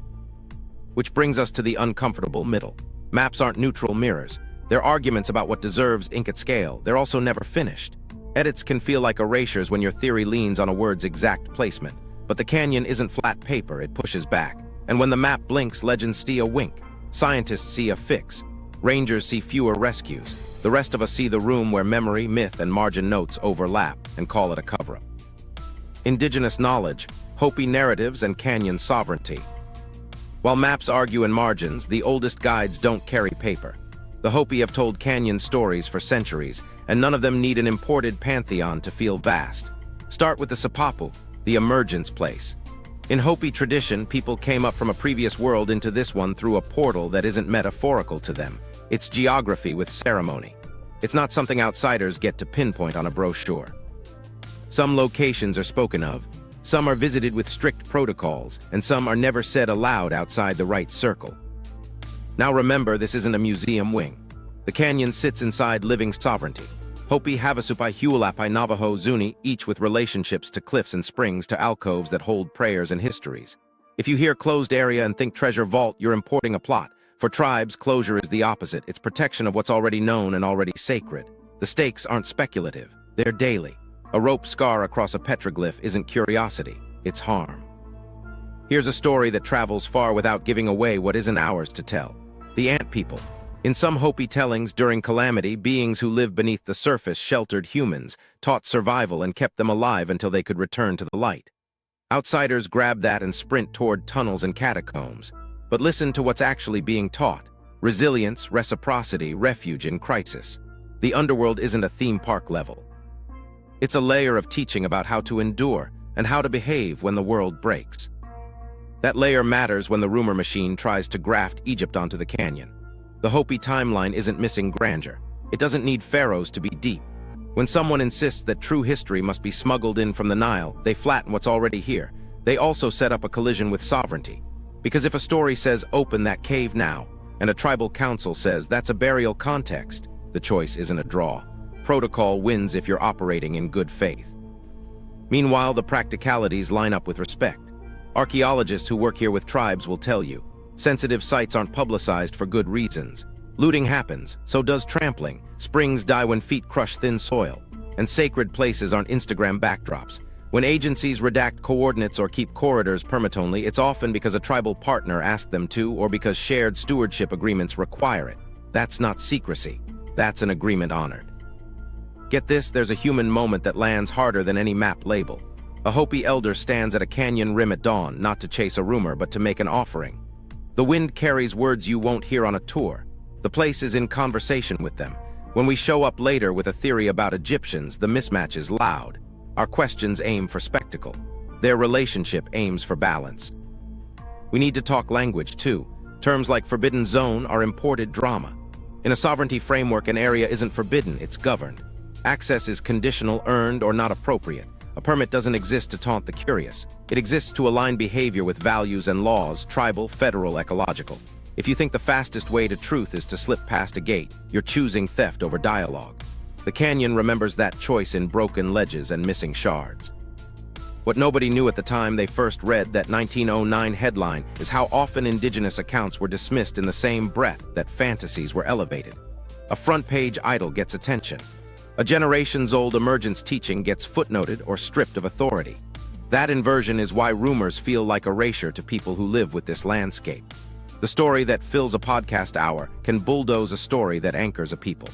Which brings us to the uncomfortable middle. Maps aren't neutral mirrors. They're arguments about what deserves ink at scale. They're also never finished. Edits can feel like erasures when your theory leans on a word's exact placement. But the canyon isn't flat paper, it pushes back. And when the map blinks, legends see a wink. Scientists see a fix. Rangers see fewer rescues. The rest of us see the room where memory, myth, and margin notes overlap and call it a cover-up. Indigenous knowledge, Hopi narratives, and canyon sovereignty. While maps argue in margins, the oldest guides don't carry paper. The Hopi have told canyon stories for centuries, and none of them need an imported pantheon to feel vast. Start with the Sipapu, the emergence place. In Hopi tradition, people came up from a previous world into this one through a portal that isn't metaphorical to them. It's geography with ceremony. It's not something outsiders get to pinpoint on a brochure. Some locations are spoken of, some are visited with strict protocols, and some are never said aloud outside the right circle. Now remember, this isn't a museum wing. The canyon sits inside living sovereignty. Hopi, Havasupai, Hualapai, Navajo, Zuni, each with relationships to cliffs and springs to alcoves that hold prayers and histories. If you hear closed area and think treasure vault, you're importing a plot. For tribes, closure is the opposite. It's protection of what's already known and already sacred. The stakes aren't speculative, they're daily. A rope scar across a petroglyph isn't curiosity, it's harm. Here's a story that travels far without giving away what isn't ours to tell. The Ant People. In some Hopi tellings, during calamity, beings who lived beneath the surface sheltered humans, taught survival, and kept them alive until they could return to the light. Outsiders grab that and sprint toward tunnels and catacombs. But listen to what's actually being taught. Resilience, reciprocity, refuge in crisis. The underworld isn't a theme park level. It's a layer of teaching about how to endure and how to behave when the world breaks. That layer matters when the rumor machine tries to graft Egypt onto the canyon. The Hopi timeline isn't missing grandeur. It doesn't need pharaohs to be deep. When someone insists that true history must be smuggled in from the Nile, they flatten what's already here. They also set up a collision with sovereignty. Because if a story says, "Open that cave now," and a tribal council says, "That's a burial context," the choice isn't a draw. Protocol wins if you're operating in good faith. Meanwhile, the practicalities line up with respect. Archaeologists who work here with tribes will tell you, sensitive sites aren't publicized for good reasons. Looting happens, so does trampling. Springs die when feet crush thin soil. And sacred places aren't Instagram backdrops. When agencies redact coordinates or keep corridors permanently, it's often because a tribal partner asked them to or because shared stewardship agreements require it. That's not secrecy. That's an agreement honored. Get this, there's a human moment that lands harder than any map label. A Hopi elder stands at a canyon rim at dawn, not to chase a rumor, but to make an offering. The wind carries words you won't hear on a tour. The place is in conversation with them. When we show up later with a theory about Egyptians, the mismatch is loud. Our questions aim for spectacle. Their relationship aims for balance. We need to talk language, too. Terms like forbidden zone are imported drama. In a sovereignty framework, an area isn't forbidden, it's governed. Access is conditional, earned, or not appropriate. A permit doesn't exist to taunt the curious. It exists to align behavior with values and laws, tribal, federal, ecological. If you think the fastest way to truth is to slip past a gate, you're choosing theft over dialogue. The canyon remembers that choice in broken ledges and missing shards. What nobody knew at the time they first read that 1909 headline is how often Indigenous accounts were dismissed in the same breath that fantasies were elevated. A front-page idol gets attention. A generations-old emergence teaching gets footnoted or stripped of authority. That inversion is why rumors feel like erasure to people who live with this landscape. The story that fills a podcast hour can bulldoze a story that anchors a people.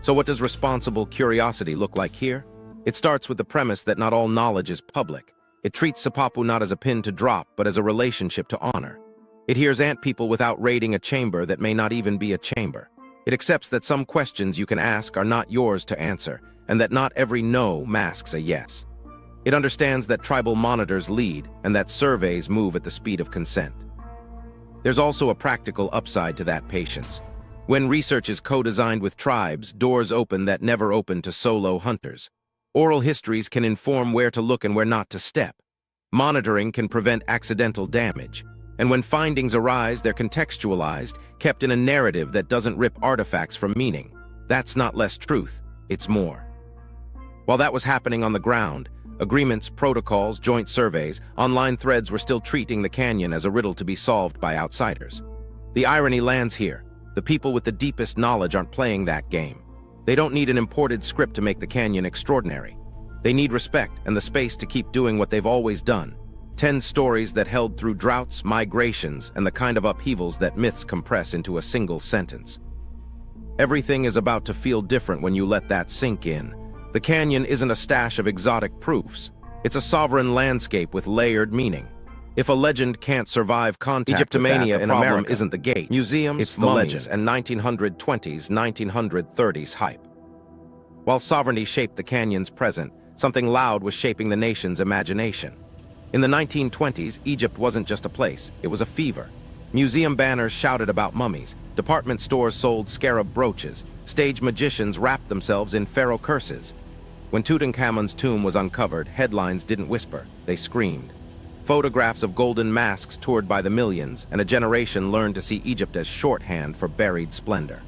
So what does responsible curiosity look like here? It starts with the premise that not all knowledge is public. It treats Sipapu not as a pin to drop, but as a relationship to honor. It hears ant people without raiding a chamber that may not even be a chamber. It accepts that some questions you can ask are not yours to answer, and that not every no masks a yes. It understands that tribal monitors lead, and that surveys move at the speed of consent. There's also a practical upside to that patience. When research is co-designed with tribes, doors open that never open to solo hunters. Oral histories can inform where to look and where not to step. Monitoring can prevent accidental damage. And when findings arise, they're contextualized, kept in a narrative that doesn't rip artifacts from meaning. That's not less truth, it's more. While that was happening on the ground, Agreements, protocols, joint surveys, online threads were still treating the canyon as a riddle to be solved by outsiders. The irony lands here. The people with the deepest knowledge aren't playing that game. They don't need an imported script to make the canyon extraordinary. They need respect and the space to keep doing what they've always done. 10 stories that held through droughts, migrations, and the kind of upheavals that myths compress into a single sentence. Everything is about to feel different when you let that sink in. The canyon isn't a stash of exotic proofs. It's a sovereign landscape with layered meaning. If a legend can't survive contact Egyptomania in America isn't the gate. Museums, it's the legend, and 1920s, 1930s hype. While sovereignty shaped the canyon's present, something loud was shaping the nation's imagination. In the 1920s, Egypt wasn't just a place, it was a fever. Museum banners shouted about mummies, department stores sold scarab brooches, stage magicians wrapped themselves in pharaoh curses. When Tutankhamun's tomb was uncovered, headlines didn't whisper, they screamed. Photographs of golden masks toured by the millions, and a generation learned to see Egypt as shorthand for buried splendor.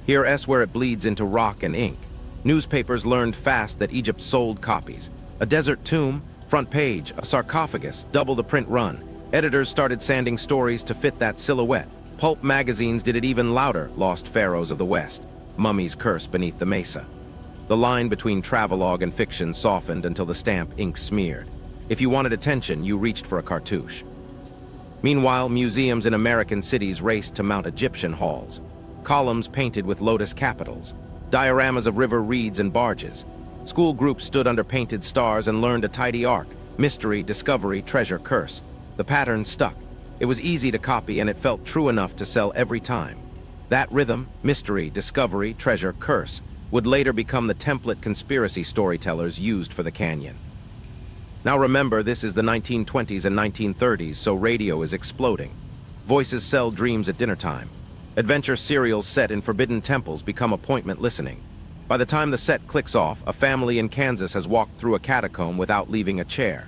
Here's where it bleeds into rock and ink. Newspapers learned fast that Egypt sold copies. A desert tomb, front page, a sarcophagus, double the print run. Editors started sanding stories to fit that silhouette. Pulp magazines did it even louder, Lost Pharaohs of the West, mummies cursed beneath the mesa. The line between travelogue and fiction softened until the stamp ink smeared. If you wanted attention, you reached for a cartouche. Meanwhile, museums in American cities raced to mount Egyptian halls. Columns painted with lotus capitals, dioramas of river reeds and barges. School groups stood under painted stars and learned a tidy arc: mystery, discovery, treasure, curse. The pattern stuck. It was easy to copy, and it felt true enough to sell every time. That rhythm, mystery, discovery, treasure, curse, would later become the template conspiracy storytellers used for the canyon. Now remember, this is the 1920s and 1930s, so radio is exploding. Voices sell dreams at dinner time. Adventure serials set in forbidden temples become appointment listening. By the time the set clicks off, a family in Kansas has walked through a catacomb without leaving a chair.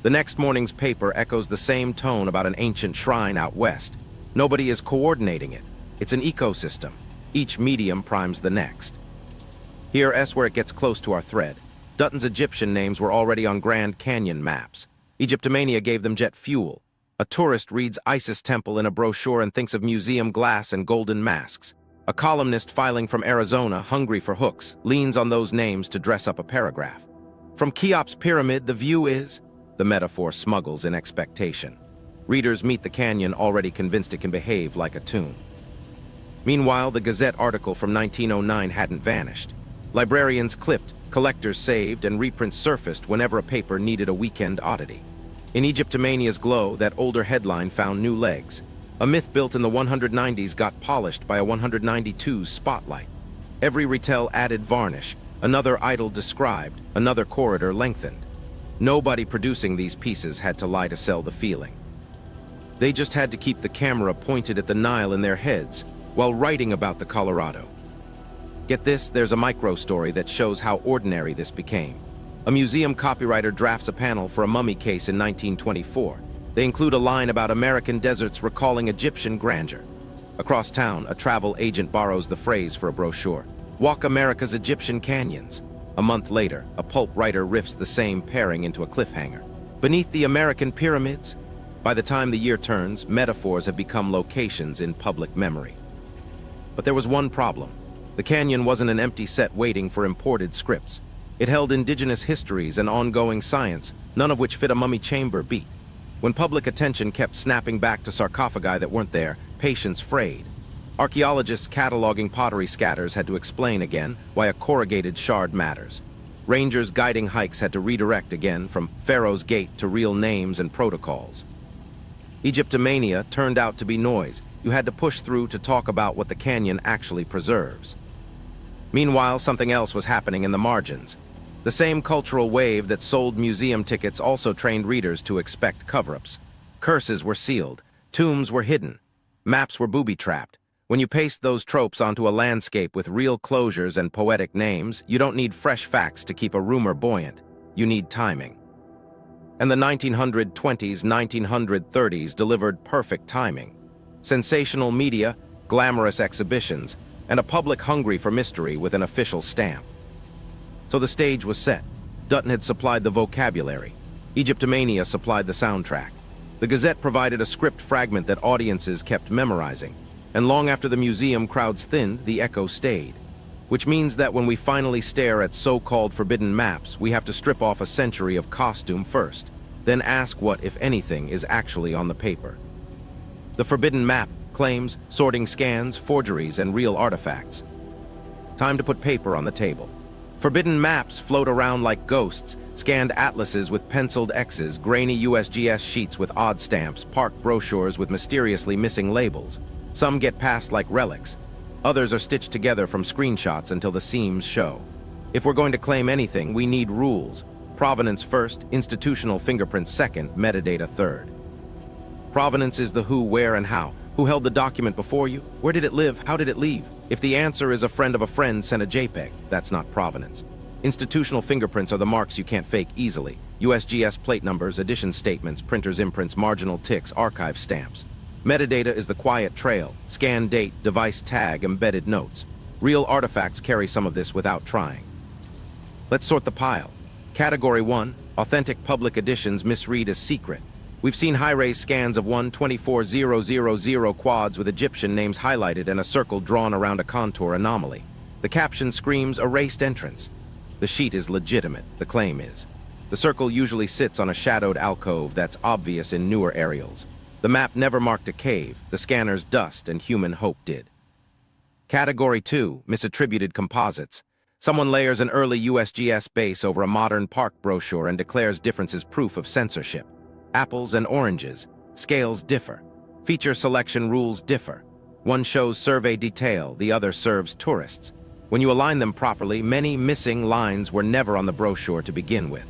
The next morning's paper echoes the same tone about an ancient shrine out west. Nobody is coordinating it. It's an ecosystem. Each medium primes the next. Here's where it gets close to our thread. Dutton's Egyptian names were already on Grand Canyon maps. Egyptomania gave them jet fuel. A tourist reads Isis Temple in a brochure and thinks of museum glass and golden masks. A columnist filing from Arizona, hungry for hooks, leans on those names to dress up a paragraph. From Cheops' pyramid, the view is... The metaphor smuggles in expectation. Readers meet the canyon already convinced it can behave like a tomb. Meanwhile, the Gazette article from 1909 hadn't vanished. Librarians clipped, collectors saved, and reprints surfaced whenever a paper needed a weekend oddity. In Egyptomania's glow, that older headline found new legs. A myth built in the 190s got polished by a 192's spotlight. Every retell added varnish, another idol described, another corridor lengthened. Nobody producing these pieces had to lie to sell the feeling. They just had to keep the camera pointed at the Nile in their heads while writing about the Colorado. Get this, there's a micro-story that shows how ordinary this became. A museum copywriter drafts a panel for a mummy case in 1924. They include a line about American deserts recalling Egyptian grandeur. Across town, a travel agent borrows the phrase for a brochure: "Walk America's Egyptian canyons." A month later, a pulp writer riffs the same pairing into a cliffhanger. Beneath the American pyramids? By the time the year turns, metaphors have become locations in public memory. But there was one problem. The canyon wasn't an empty set waiting for imported scripts. It held indigenous histories and ongoing science, none of which fit a mummy chamber beat. When public attention kept snapping back to sarcophagi that weren't there, patience frayed. Archaeologists cataloging pottery scatters had to explain again why a corrugated shard matters. Rangers guiding hikes had to redirect again from Pharaoh's Gate to real names and protocols. Egyptomania turned out to be noise. You had to push through to talk about what the canyon actually preserves. Meanwhile, something else was happening in the margins. The same cultural wave that sold museum tickets also trained readers to expect cover-ups. Curses were sealed, tombs were hidden, maps were booby-trapped. When you paste those tropes onto a landscape with real closures and poetic names, you don't need fresh facts to keep a rumor buoyant. You need timing. And the 1920s, 1930s delivered perfect timing. Sensational media, glamorous exhibitions, and a public hungry for mystery with an official stamp. So the stage was set. Dutton had supplied the vocabulary. Egyptomania supplied the soundtrack. The Gazette provided a script fragment that audiences kept memorizing. And long after the museum crowds thinned, the echo stayed. Which means that when we finally stare at so-called forbidden maps, we have to strip off a century of costume first, then ask what, if anything, is actually on the paper. The forbidden map: claims, sorting scans, forgeries, and real artifacts. Time to put paper on the table. Forbidden maps float around like ghosts, scanned atlases with penciled X's, grainy USGS sheets with odd stamps, park brochures with mysteriously missing labels. Some get passed like relics. Others are stitched together from screenshots until the seams show. If we're going to claim anything, we need rules. Provenance first, institutional fingerprints second, metadata third. Provenance is the who, where, and how. Who held the document before you? Where did it live? How did it leave? If the answer is a friend of a friend sent a JPEG, that's not provenance. Institutional fingerprints are the marks you can't fake easily. USGS plate numbers, edition statements, printer's imprints, marginal ticks, archive stamps. Metadata is the quiet trail, scan date, device tag, embedded notes. Real artifacts carry some of this without trying. Let's sort the pile. Category 1, authentic public editions misread as secret. We've seen high-res scans of 124000 quads with Egyptian names highlighted and a circle drawn around a contour anomaly. The caption screams erased entrance. The sheet is legitimate, the claim is. The circle usually sits on a shadowed alcove that's obvious in newer aerials. The map never marked a cave, the scanner's dust and human hope did. Category 2, misattributed composites. Someone layers an early USGS base over a modern park brochure and declares difference is proof of censorship. Apples and oranges. Scales differ. Feature selection rules differ. One shows survey detail, the other serves tourists. When you align them properly, many missing lines were never on the brochure to begin with.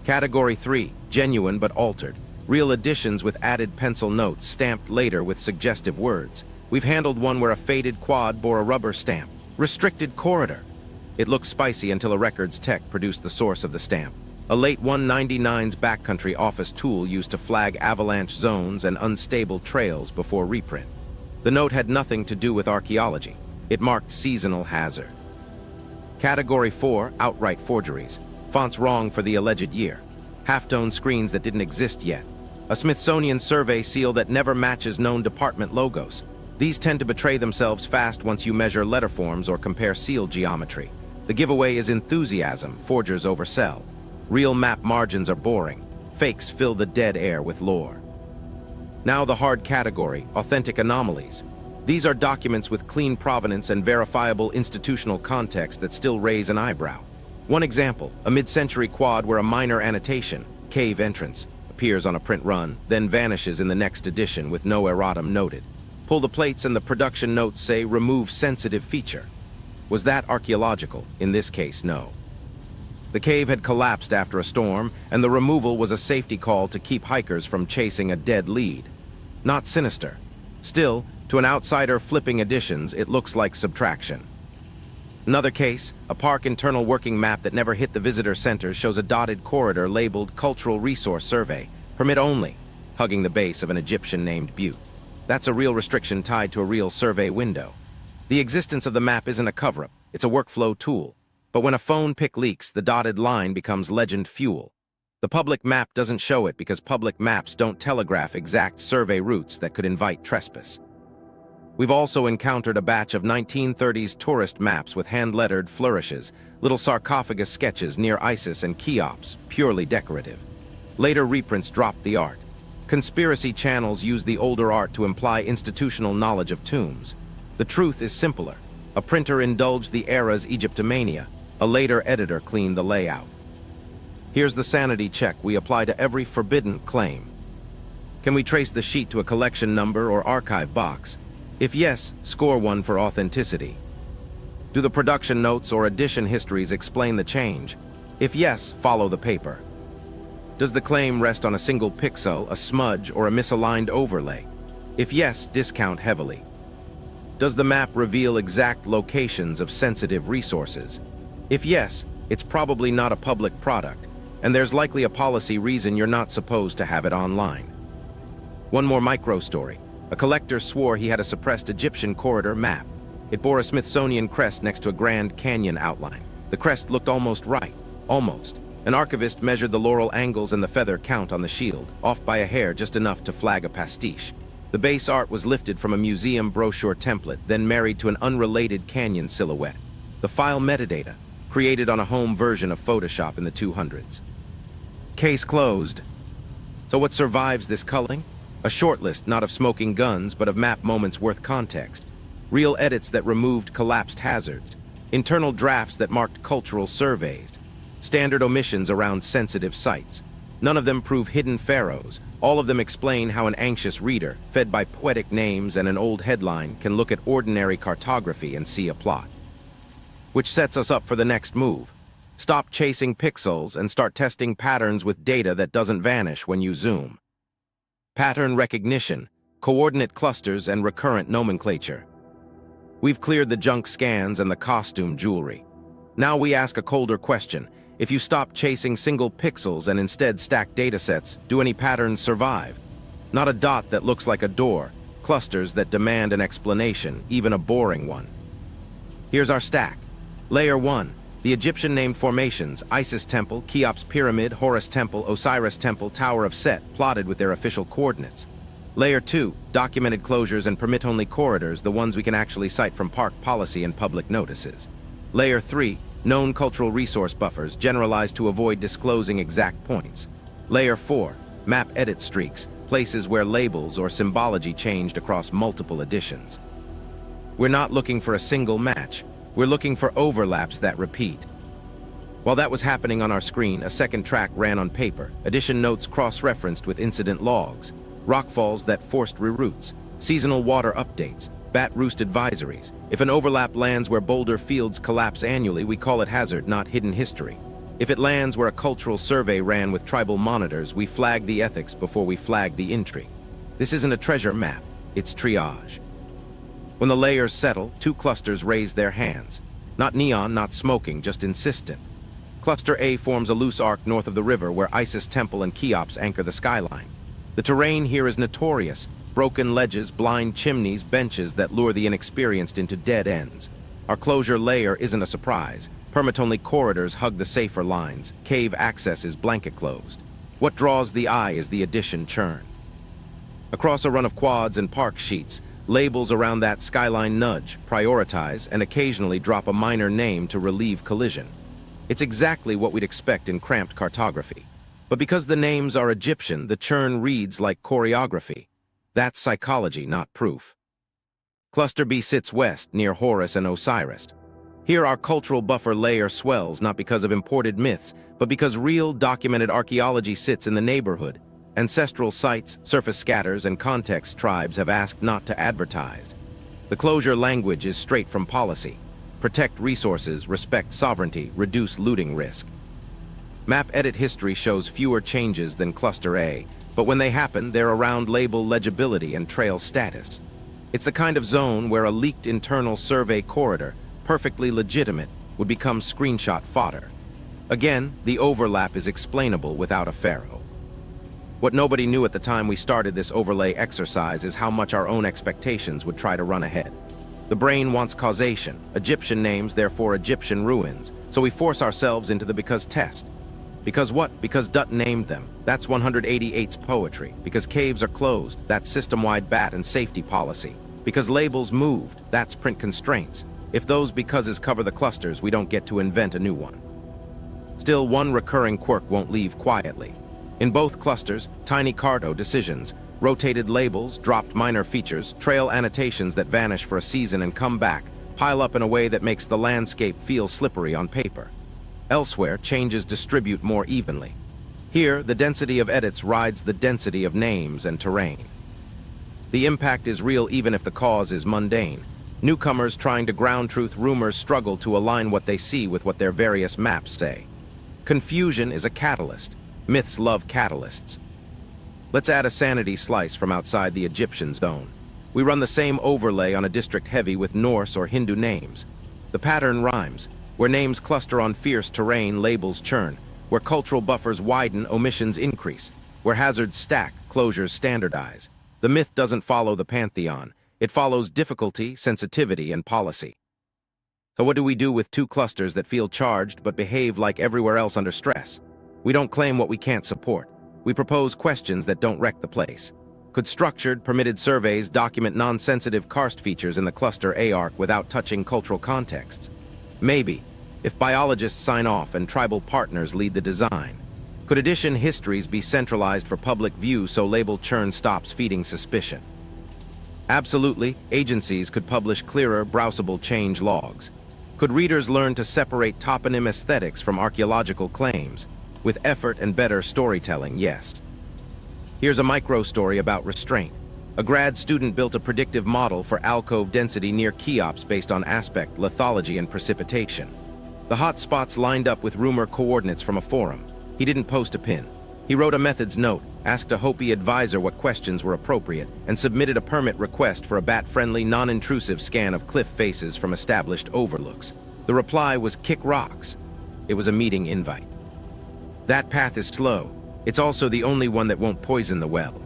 Category 3, genuine but altered. Real additions with added pencil notes, stamped later with suggestive words. We've handled one where a faded quad bore a rubber stamp. Restricted corridor. It looked spicy until a records tech produced the source of the stamp. A late 199's backcountry office tool used to flag avalanche zones and unstable trails before reprint. The note had nothing to do with archaeology. It marked seasonal hazard. Category 4, outright forgeries. Fonts wrong for the alleged year. Halftone screens that didn't exist yet. A Smithsonian survey seal that never matches known department logos. These tend to betray themselves fast once you measure letterforms or compare seal geometry. The giveaway is enthusiasm, forgers oversell. Real map margins are boring. Fakes fill the dead air with lore. Now the hard category, authentic anomalies. These are documents with clean provenance and verifiable institutional context that still raise an eyebrow. One example, a mid-century quad where a minor annotation, cave entrance, appears on a print run, then vanishes in the next edition with no erratum noted. Pull the plates and the production notes say remove sensitive feature. Was that archaeological? In this case, no. The cave had collapsed after a storm, and the removal was a safety call to keep hikers from chasing a dead lead. Not sinister. Still, to an outsider flipping editions, it looks like subtraction. Another case, a park internal working map that never hit the visitor center shows a dotted corridor labeled Cultural Resource Survey, permit only, hugging the base of an Egyptian named Butte. That's a real restriction tied to a real survey window. The existence of the map isn't a cover-up, it's a workflow tool. But when a phone pic leaks, the dotted line becomes legend fuel. The public map doesn't show it because public maps don't telegraph exact survey routes that could invite trespass. We've also encountered a batch of 1930s tourist maps with hand-lettered flourishes, little sarcophagus sketches near Isis and Cheops, purely decorative. Later reprints dropped the art. Conspiracy channels use the older art to imply institutional knowledge of tombs. The truth is simpler. A printer indulged the era's Egyptomania. A later editor cleaned the layout. Here's the sanity check we apply to every forbidden claim. Can we trace the sheet to a collection number or archive box? If yes, score 1 for authenticity. Do the production notes or edition histories explain the change? If yes, follow the paper. Does the claim rest on a single pixel, a smudge, or a misaligned overlay? If yes, discount heavily. Does the map reveal exact locations of sensitive resources? If yes, it's probably not a public product, and there's likely a policy reason you're not supposed to have it online. One more micro story. A collector swore he had a suppressed Egyptian corridor map. It bore a Smithsonian crest next to a Grand Canyon outline. The crest looked almost right. Almost. An archivist measured the laurel angles and the feather count on the shield, off by a hair just enough to flag a pastiche. The base art was lifted from a museum brochure template, then married to an unrelated canyon silhouette. The file metadata, created on a home version of Photoshop in the 200s. Case closed. So what survives this culling? A shortlist not of smoking guns, but of map moments worth context. Real edits that removed collapsed hazards. Internal drafts that marked cultural surveys. Standard omissions around sensitive sites. None of them prove hidden pharaohs. All of them explain how an anxious reader, fed by poetic names and an old headline, can look at ordinary cartography and see a plot. Which sets us up for the next move. Stop chasing pixels and start testing patterns with data that doesn't vanish when you zoom. Pattern recognition, coordinate clusters, and recurrent nomenclature. We've cleared the junk scans and the costume jewelry. Now we ask a colder question. If you stop chasing single pixels and instead stack datasets, do any patterns survive? Not a dot that looks like a door, clusters that demand an explanation, even a boring one. Here's our stack. Layer 1, the Egyptian-named formations, Isis Temple, Cheops Pyramid, Horus Temple, Osiris Temple, Tower of Set, plotted with their official coordinates. Layer 2, documented closures and permit-only corridors, the ones we can actually cite from park policy and public notices. Layer 3, known cultural resource buffers, generalized to avoid disclosing exact points. Layer 4, map edit streaks, places where labels or symbology changed across multiple editions. We're not looking for a single match. We're looking for overlaps that repeat. While that was happening on our screen, a second track ran on paper, edition notes cross-referenced with incident logs, rockfalls that forced reroutes, seasonal water updates, bat-roost advisories. If an overlap lands where boulder fields collapse annually, we call it hazard, not hidden history. If it lands where a cultural survey ran with tribal monitors, we flag the ethics before we flag the intrigue. This isn't a treasure map, it's triage. When the layers settle, two clusters raise their hands. Not neon, not smoking, just insistent. Cluster A forms a loose arc north of the river where Isis Temple and Cheops anchor the skyline. The terrain here is notorious. Broken ledges, blind chimneys, benches that lure the inexperienced into dead ends. Our closure layer isn't a surprise. Permit-only corridors hug the safer lines. Cave access is blanket closed. What draws the eye is the addition churn. Across a run of quads and park sheets, labels around that skyline nudge, prioritize, and occasionally drop a minor name to relieve collision. It's exactly what we'd expect in cramped cartography. But because the names are Egyptian, the churn reads like choreography. That's psychology, not proof. Cluster B sits west, near Horus and Osiris. Here our cultural buffer layer swells not because of imported myths, but because real documented archaeology sits in the neighborhood. Ancestral sites, surface scatters, and context tribes have asked not to advertise. The closure language is straight from policy. Protect resources, respect sovereignty, reduce looting risk. Map edit history shows fewer changes than Cluster A, but when they happen, they're around label legibility and trail status. It's the kind of zone where a leaked internal survey corridor, perfectly legitimate, would become screenshot fodder. Again, the overlap is explainable without a pharaoh. What nobody knew at the time we started this overlay exercise is how much our own expectations would try to run ahead. The brain wants causation, Egyptian names, therefore Egyptian ruins, so we force ourselves into the because test. Because what? Because Dutton named them. That's 188's poetry. Because caves are closed. That's system-wide bat and safety policy. Because labels moved. That's print constraints. If those becauses cover the clusters, we don't get to invent a new one. Still, one recurring quirk won't leave quietly. In both clusters, tiny carto decisions, rotated labels, dropped minor features, trail annotations that vanish for a season and come back, pile up in a way that makes the landscape feel slippery on paper. Elsewhere, changes distribute more evenly. Here, the density of edits rides the density of names and terrain. The impact is real even if the cause is mundane. Newcomers trying to ground truth rumors struggle to align what they see with what their various maps say. Confusion is a catalyst. Myths love catalysts. Let's add a sanity slice from outside the Egyptian zone. We run the same overlay on a district heavy with Norse or Hindu names. The pattern rhymes. Where names cluster on fierce terrain, labels churn. Where cultural buffers widen, omissions increase. Where hazards stack, closures standardize. The myth doesn't follow the pantheon. It follows difficulty, sensitivity, and policy. So what do we do with two clusters that feel charged but behave like everywhere else under stress? We don't claim what we can't support. We propose questions that don't wreck the place. Could structured, permitted surveys document non-sensitive karst features in the cluster ARC without touching cultural contexts? Maybe, if biologists sign off and tribal partners lead the design. Could edition histories be centralized for public view so label churn stops feeding suspicion? Absolutely, agencies could publish clearer, browsable change logs. Could readers learn to separate toponym aesthetics from archaeological claims? With effort and better storytelling, yes. Here's a micro-story about restraint. A grad student built a predictive model for alcove density near Cheops based on aspect, lithology, and precipitation. The hot spots lined up with rumor coordinates from a forum. He didn't post a pin. He wrote a methods note, asked a Hopi advisor what questions were appropriate, and submitted a permit request for a bat-friendly, non-intrusive scan of cliff faces from established overlooks. The reply was kick rocks. It was a meeting invite. That path is slow. It's also the only one that won't poison the well.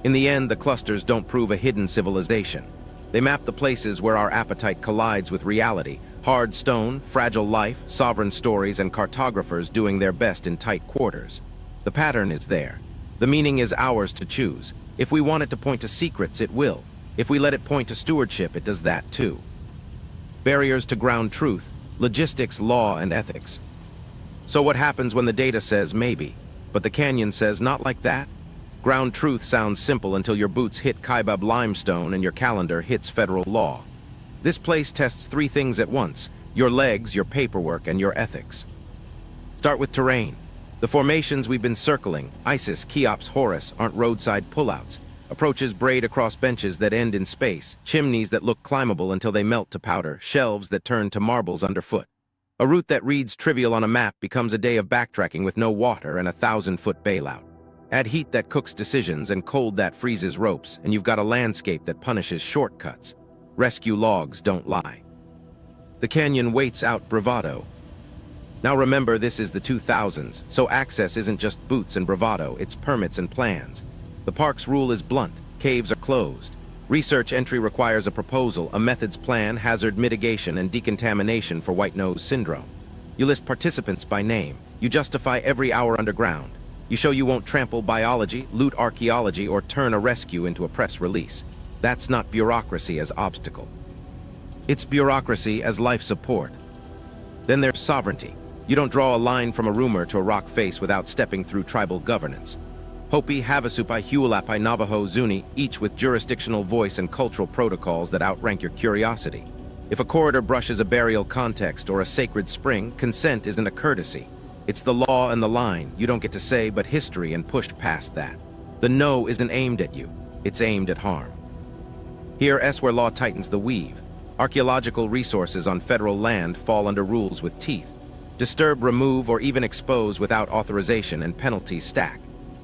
In the end, the clusters don't prove a hidden civilization. They map the places where our appetite collides with reality: hard stone, fragile life, sovereign stories, and cartographers doing their best in tight quarters. The pattern is there. The meaning is ours to choose. If we want it to point to secrets, it will. If we let it point to stewardship, it does that too. Barriers to ground truth: logistics, law, and ethics. So what happens when the data says maybe, but the canyon says not like that? Ground truth sounds simple until your boots hit Kaibab limestone and your calendar hits federal law. This place tests three things at once: your legs, your paperwork, and your ethics. Start with terrain. The formations we've been circling, Isis, Cheops, Horus, aren't roadside pullouts. Approaches braid across benches that end in space, chimneys that look climbable until they melt to powder, shelves that turn to marbles underfoot. A route that reads trivial on a map becomes a day of backtracking with no water and a 1,000-foot bailout. Add heat that cooks decisions and cold that freezes ropes, and you've got a landscape that punishes shortcuts. Rescue logs don't lie. The canyon waits out bravado. Now remember, this is the 2000s, so access isn't just boots and bravado, it's permits and plans. The park's rule is blunt: caves are closed. Research entry requires a proposal, a methods plan, hazard mitigation, and decontamination for white nose syndrome. You list participants by name. You justify every hour underground. You show you won't trample biology, loot archaeology, or turn a rescue into a press release. That's not bureaucracy as obstacle. It's bureaucracy as life support. Then there's sovereignty. You don't draw a line from a rumor to a rock face without stepping through tribal governance. Hopi, Havasupai, Hualapai, Navajo, Zuni, each with jurisdictional voice and cultural protocols that outrank your curiosity. If a corridor brushes a burial context or a sacred spring, consent isn't a courtesy. It's the law and the line. You don't get to say, but history, and pushed past that. The no isn't aimed at you. It's aimed at harm. Here, where law tightens the weave. Archaeological resources on federal land fall under rules with teeth. Disturb, remove, or even expose without authorization, and penalties stack.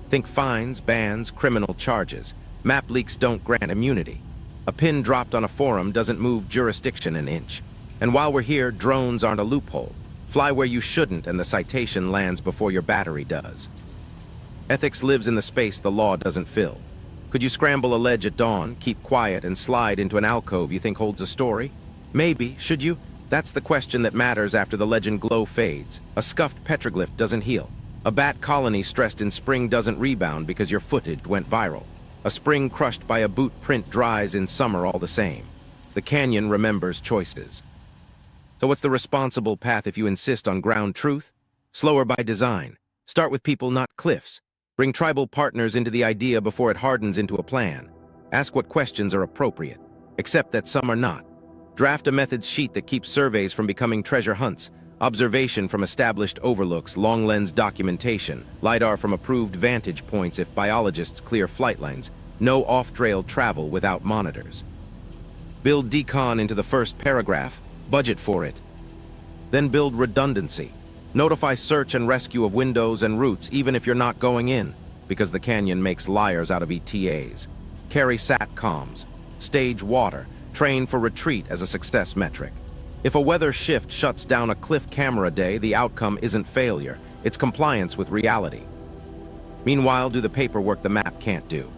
Think fines, bans, criminal charges. Map leaks don't grant immunity. A pin dropped on a forum doesn't move jurisdiction an inch. And while we're here, drones aren't a loophole. Fly where you shouldn't and the citation lands before your battery does. Ethics lives in the space the law doesn't fill. Could you scramble a ledge at dawn, keep quiet, and slide into an alcove you think holds a story? Maybe. Should you? That's the question that matters after the legend glow fades. A scuffed petroglyph doesn't heal. A bat colony stressed in spring doesn't rebound because your footage went viral. A spring crushed by a boot print dries in summer all the same. The canyon remembers choices. So what's the responsible path if you insist on ground truth? Slower by design. Start with people, not cliffs. Bring tribal partners into the idea before it hardens into a plan. Ask what questions are appropriate. Accept that some are not. Draft a methods sheet that keeps surveys from becoming treasure hunts. Observation from established overlooks, long lens documentation, LiDAR from approved vantage points if biologists clear flight lines, no off-trail travel without monitors. Build decon into the first paragraph, budget for it. Then build redundancy. Notify search and rescue of windows and routes even if you're not going in, because the canyon makes liars out of ETAs. Carry SATCOMs. Stage water. Train for retreat as a success metric. If a weather shift shuts down a cliff camera day, the outcome isn't failure, it's compliance with reality. Meanwhile, do the paperwork the map can't do.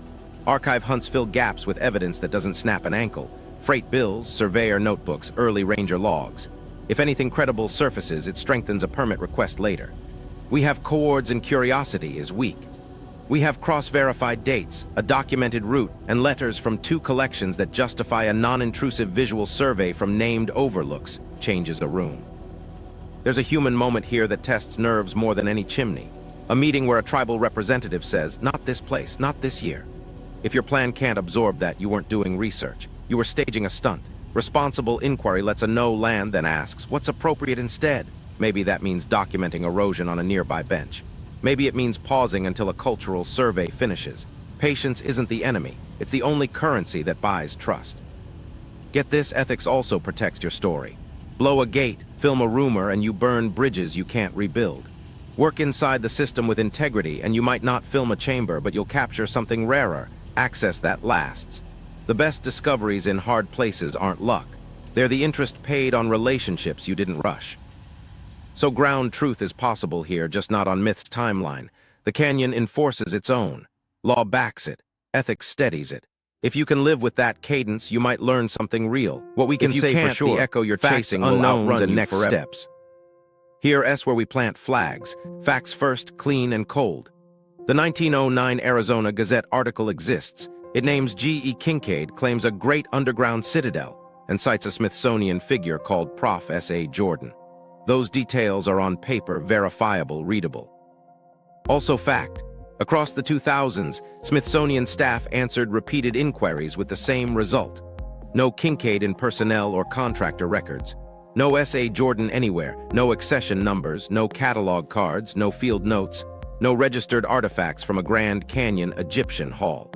Archive hunts fill gaps with evidence that doesn't snap an ankle. Freight bills, surveyor notebooks, early ranger logs. If anything credible surfaces, it strengthens a permit request later. We have coords and curiosity is weak. We have cross-verified dates, a documented route, and letters from 2 collections that justify a non-intrusive visual survey from named overlooks changes a room. There's a human moment here that tests nerves more than any chimney. A meeting where a tribal representative says, "Not this place, not this year." If your plan can't absorb that, you weren't doing research. You were staging a stunt. Responsible inquiry lets a no land, then asks, what's appropriate instead? Maybe that means documenting erosion on a nearby bench. Maybe it means pausing until a cultural survey finishes. Patience isn't the enemy. It's the only currency that buys trust. Get this, ethics also protects your story. Blow a gate, film a rumor, and you burn bridges you can't rebuild. Work inside the system with integrity, and you might not film a chamber, but you'll capture something rarer, access that lasts. The best discoveries in hard places aren't luck. They're the interest paid on relationships you didn't rush. So ground truth is possible here, just not on myth's timeline. The canyon enforces its own. Law backs it. Ethics steadies it. If you can live with that cadence, you might learn something real. What we can say for sure, the echo you're chasing will outrun next steps. Here's where we plant flags. Facts first, clean and cold. The 1909 Arizona Gazette article exists. It names G.E. Kincaid, claims a great underground citadel, and cites a Smithsonian figure called Prof. S.A. Jordan. Those details are on paper, verifiable, readable. Also fact, across the 2000s, Smithsonian staff answered repeated inquiries with the same result. No Kincaid in personnel or contractor records. No S.A. Jordan anywhere, no accession numbers, no catalog cards, no field notes, no registered artifacts from a Grand Canyon Egyptian haul.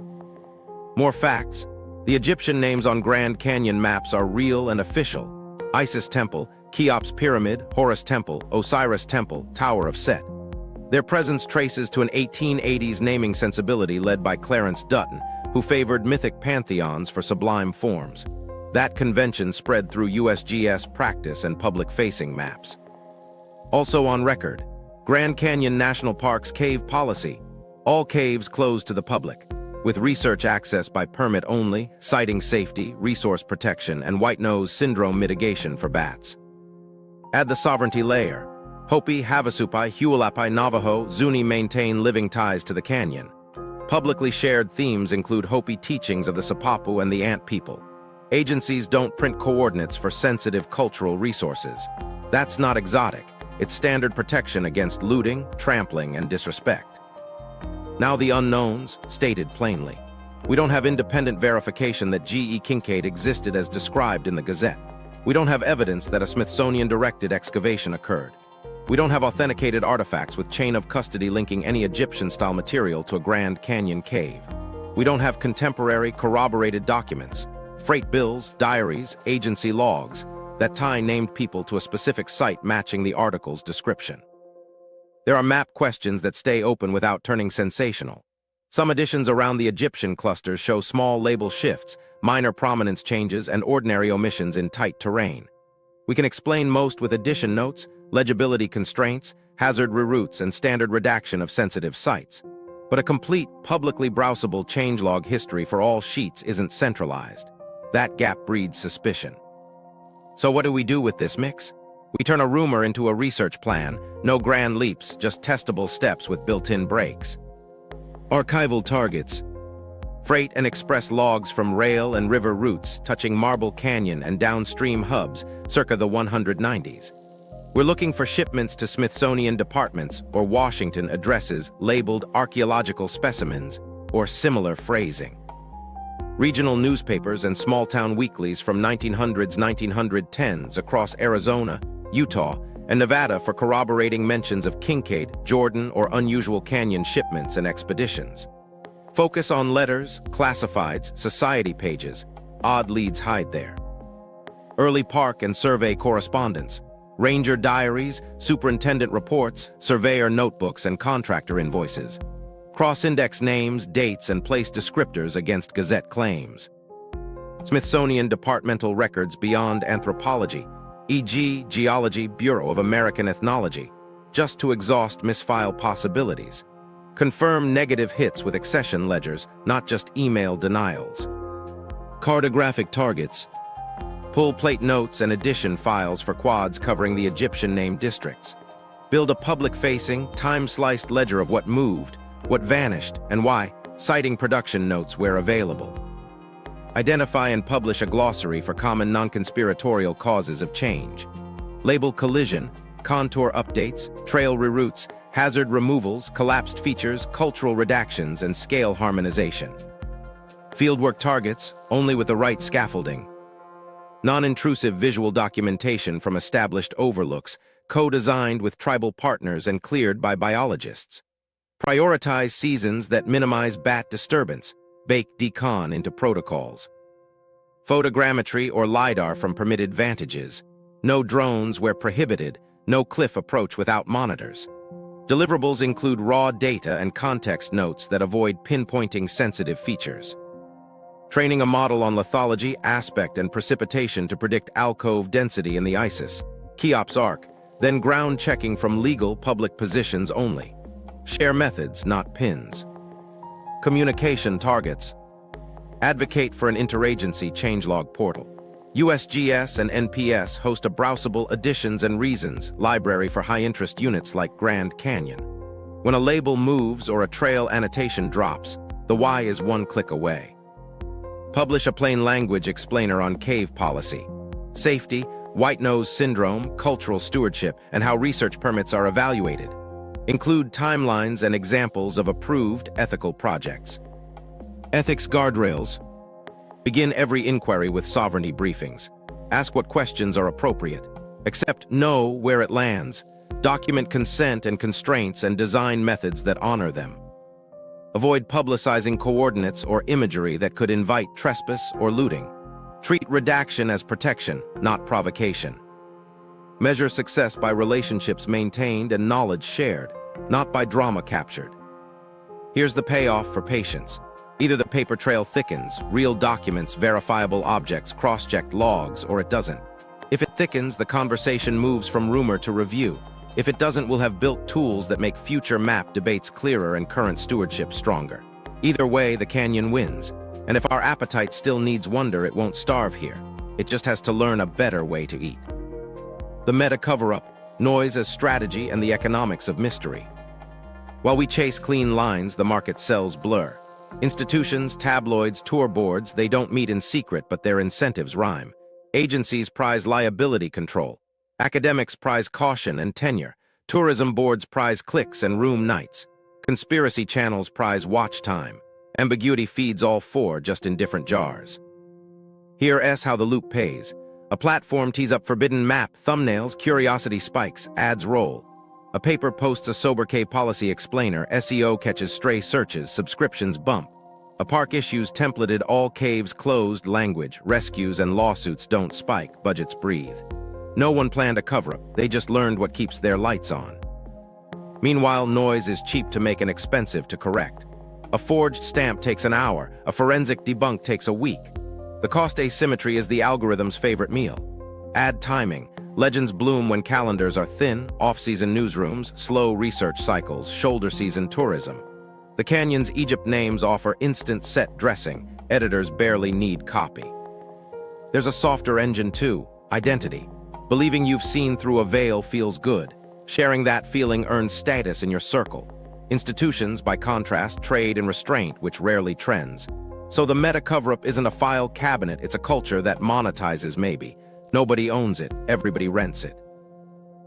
More facts. The Egyptian names on Grand Canyon maps are real and official. Isis Temple, Cheops Pyramid, Horus Temple, Osiris Temple, Tower of Set. Their presence traces to an 1880s naming sensibility led by Clarence Dutton, who favored mythic pantheons for sublime forms. That convention spread through USGS practice and public-facing maps. Also on record, Grand Canyon National Park's cave policy. All caves closed to the public, with research access by permit only, sighting safety, resource protection, and white nose syndrome mitigation for bats. Add the sovereignty layer. Hopi, Havasupai, Hualapai, Navajo, Zuni maintain living ties to the canyon. Publicly shared themes include Hopi teachings of the Sipapu and the Ant people. Agencies don't print coordinates for sensitive cultural resources. That's not exotic. It's standard protection against looting, trampling, and disrespect. Now the unknowns, stated plainly. We don't have independent verification that G.E. Kincaid existed as described in the Gazette. We don't have evidence that a Smithsonian-directed excavation occurred. We don't have authenticated artifacts with chain of custody linking any Egyptian-style material to a Grand Canyon cave. We don't have contemporary, corroborated documents, freight bills, diaries, agency logs, that tie named people to a specific site matching the article's description. There are map questions that stay open without turning sensational. Some additions around the Egyptian clusters show small label shifts, minor prominence changes, and ordinary omissions in tight terrain. We can explain most with addition notes, legibility constraints, hazard reroutes, and standard redaction of sensitive sites. But a complete, publicly browsable changelog history for all sheets isn't centralized. That gap breeds suspicion. So what do we do with this mix? We turn a rumor into a research plan, no grand leaps, just testable steps with built-in breaks. Archival targets. Freight and express logs from rail and river routes touching Marble Canyon and downstream hubs circa the 190s. We're looking for shipments to Smithsonian departments or Washington addresses labeled archaeological specimens or similar phrasing. Regional newspapers and small-town weeklies from 1900s, 1910s across Arizona, Utah, and Nevada for corroborating mentions of Kincaid, Jordan, or unusual canyon shipments and expeditions. Focus on letters, classifieds, society pages. Odd leads hide there. Early park and survey correspondence. Ranger diaries, superintendent reports, surveyor notebooks, and contractor invoices. Cross-index names, dates, and place descriptors against Gazette claims. Smithsonian departmental records beyond anthropology, e.g. Geology, Bureau of American Ethnology, just to exhaust misfile possibilities. Confirm negative hits with accession ledgers, not just email denials. Cartographic targets, Pull plate notes and edition files for quads covering the Egyptian-named districts. Build a public-facing, time-sliced ledger of what moved, what vanished, and why, citing production notes where available. Identify and publish a glossary for common non-conspiratorial causes of change. Label collision, contour updates, trail reroutes, hazard removals, collapsed features, cultural redactions, and scale harmonization. Fieldwork targets, only with the right scaffolding. Non-intrusive visual documentation from established overlooks, co-designed with tribal partners and cleared by biologists. Prioritize seasons that minimize bat disturbance, bake decon into protocols. Photogrammetry or LiDAR from permitted vantages. No drones where prohibited, no cliff approach without monitors. Deliverables include raw data and context notes that avoid pinpointing sensitive features. Training a model on lithology, aspect, and precipitation to predict alcove density in the ISIS, Cheops arc, then ground checking from legal public positions only. Share methods, not pins. Communication targets. Advocate for an interagency changelog portal. USGS and NPS host a browsable additions and reasons library for high-interest units like Grand Canyon. When a label moves or a trail annotation drops, the why is one click away. Publish a plain language explainer on cave policy, safety, white nose syndrome, cultural stewardship, and how research permits are evaluated. Include timelines and examples of approved ethical projects. Ethics guardrails. Begin every inquiry with sovereignty briefings. Ask what questions are appropriate. Accept no where it lands. Document consent and constraints and design methods that honor them. Avoid publicizing coordinates or imagery that could invite trespass or looting. Treat redaction as protection, not provocation. Measure success by relationships maintained and knowledge shared, not by drama captured. Here's the payoff for patience. Either the paper trail thickens, real documents, verifiable objects, cross-checked logs, or it doesn't. If it thickens, the conversation moves from rumor to review. If it doesn't, we'll have built tools that make future map debates clearer and current stewardship stronger. Either way, the canyon wins. And if our appetite still needs wonder, it won't starve here. It just has to learn a better way to eat. The meta cover-up, noise as strategy, and the economics of mystery. While we chase clean lines, the market sells blur. Institutions, tabloids, tour boards, they don't meet in secret, but their incentives rhyme. Agencies prize liability control. Academics prize caution and tenure. Tourism boards prize clicks and room nights. Conspiracy channels prize watch time. Ambiguity feeds all four, just in different jars. Here's how the loop pays. A platform tees up forbidden map, thumbnails, curiosity spikes, ads roll. A paper posts a sobriquet policy explainer, SEO catches stray searches, subscriptions bump. A park issues templated all caves closed language, rescues and lawsuits don't spike, budgets breathe. No one planned a cover-up, they just learned what keeps their lights on. Meanwhile, noise is cheap to make and expensive to correct. A forged stamp takes an hour, a forensic debunk takes a week. The cost asymmetry is the algorithm's favorite meal. Add timing. Legends bloom when calendars are thin, off-season newsrooms, slow research cycles, shoulder-season tourism. The canyon's Egypt names offer instant set dressing. Editors barely need copy. There's a softer engine too, identity. Believing you've seen through a veil feels good. Sharing that feeling earns status in your circle. Institutions, by contrast, trade in restraint, which rarely trends. So the meta cover-up isn't a file cabinet, it's a culture that monetizes maybe. Nobody owns it, everybody rents it.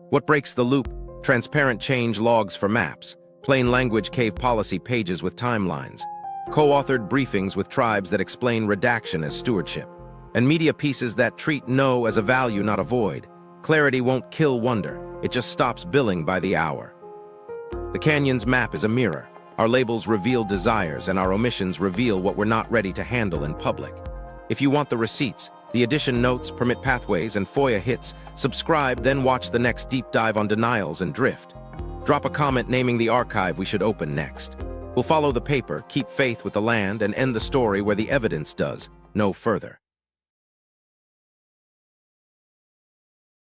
What breaks the loop? Transparent change logs for maps, plain language cave policy pages with timelines, co-authored briefings with tribes that explain redaction as stewardship, and media pieces that treat no as a value, not a void. Clarity won't kill wonder, it just stops billing by the hour. The canyon's map is a mirror. Our labels reveal desires, and our omissions reveal what we're not ready to handle in public. If you want the receipts, the edition notes, permit pathways, and FOIA hits, subscribe, then watch the next deep dive on denials and drift. Drop a comment naming the archive we should open next. We'll follow the paper, keep faith with the land, and end the story where the evidence does, no further.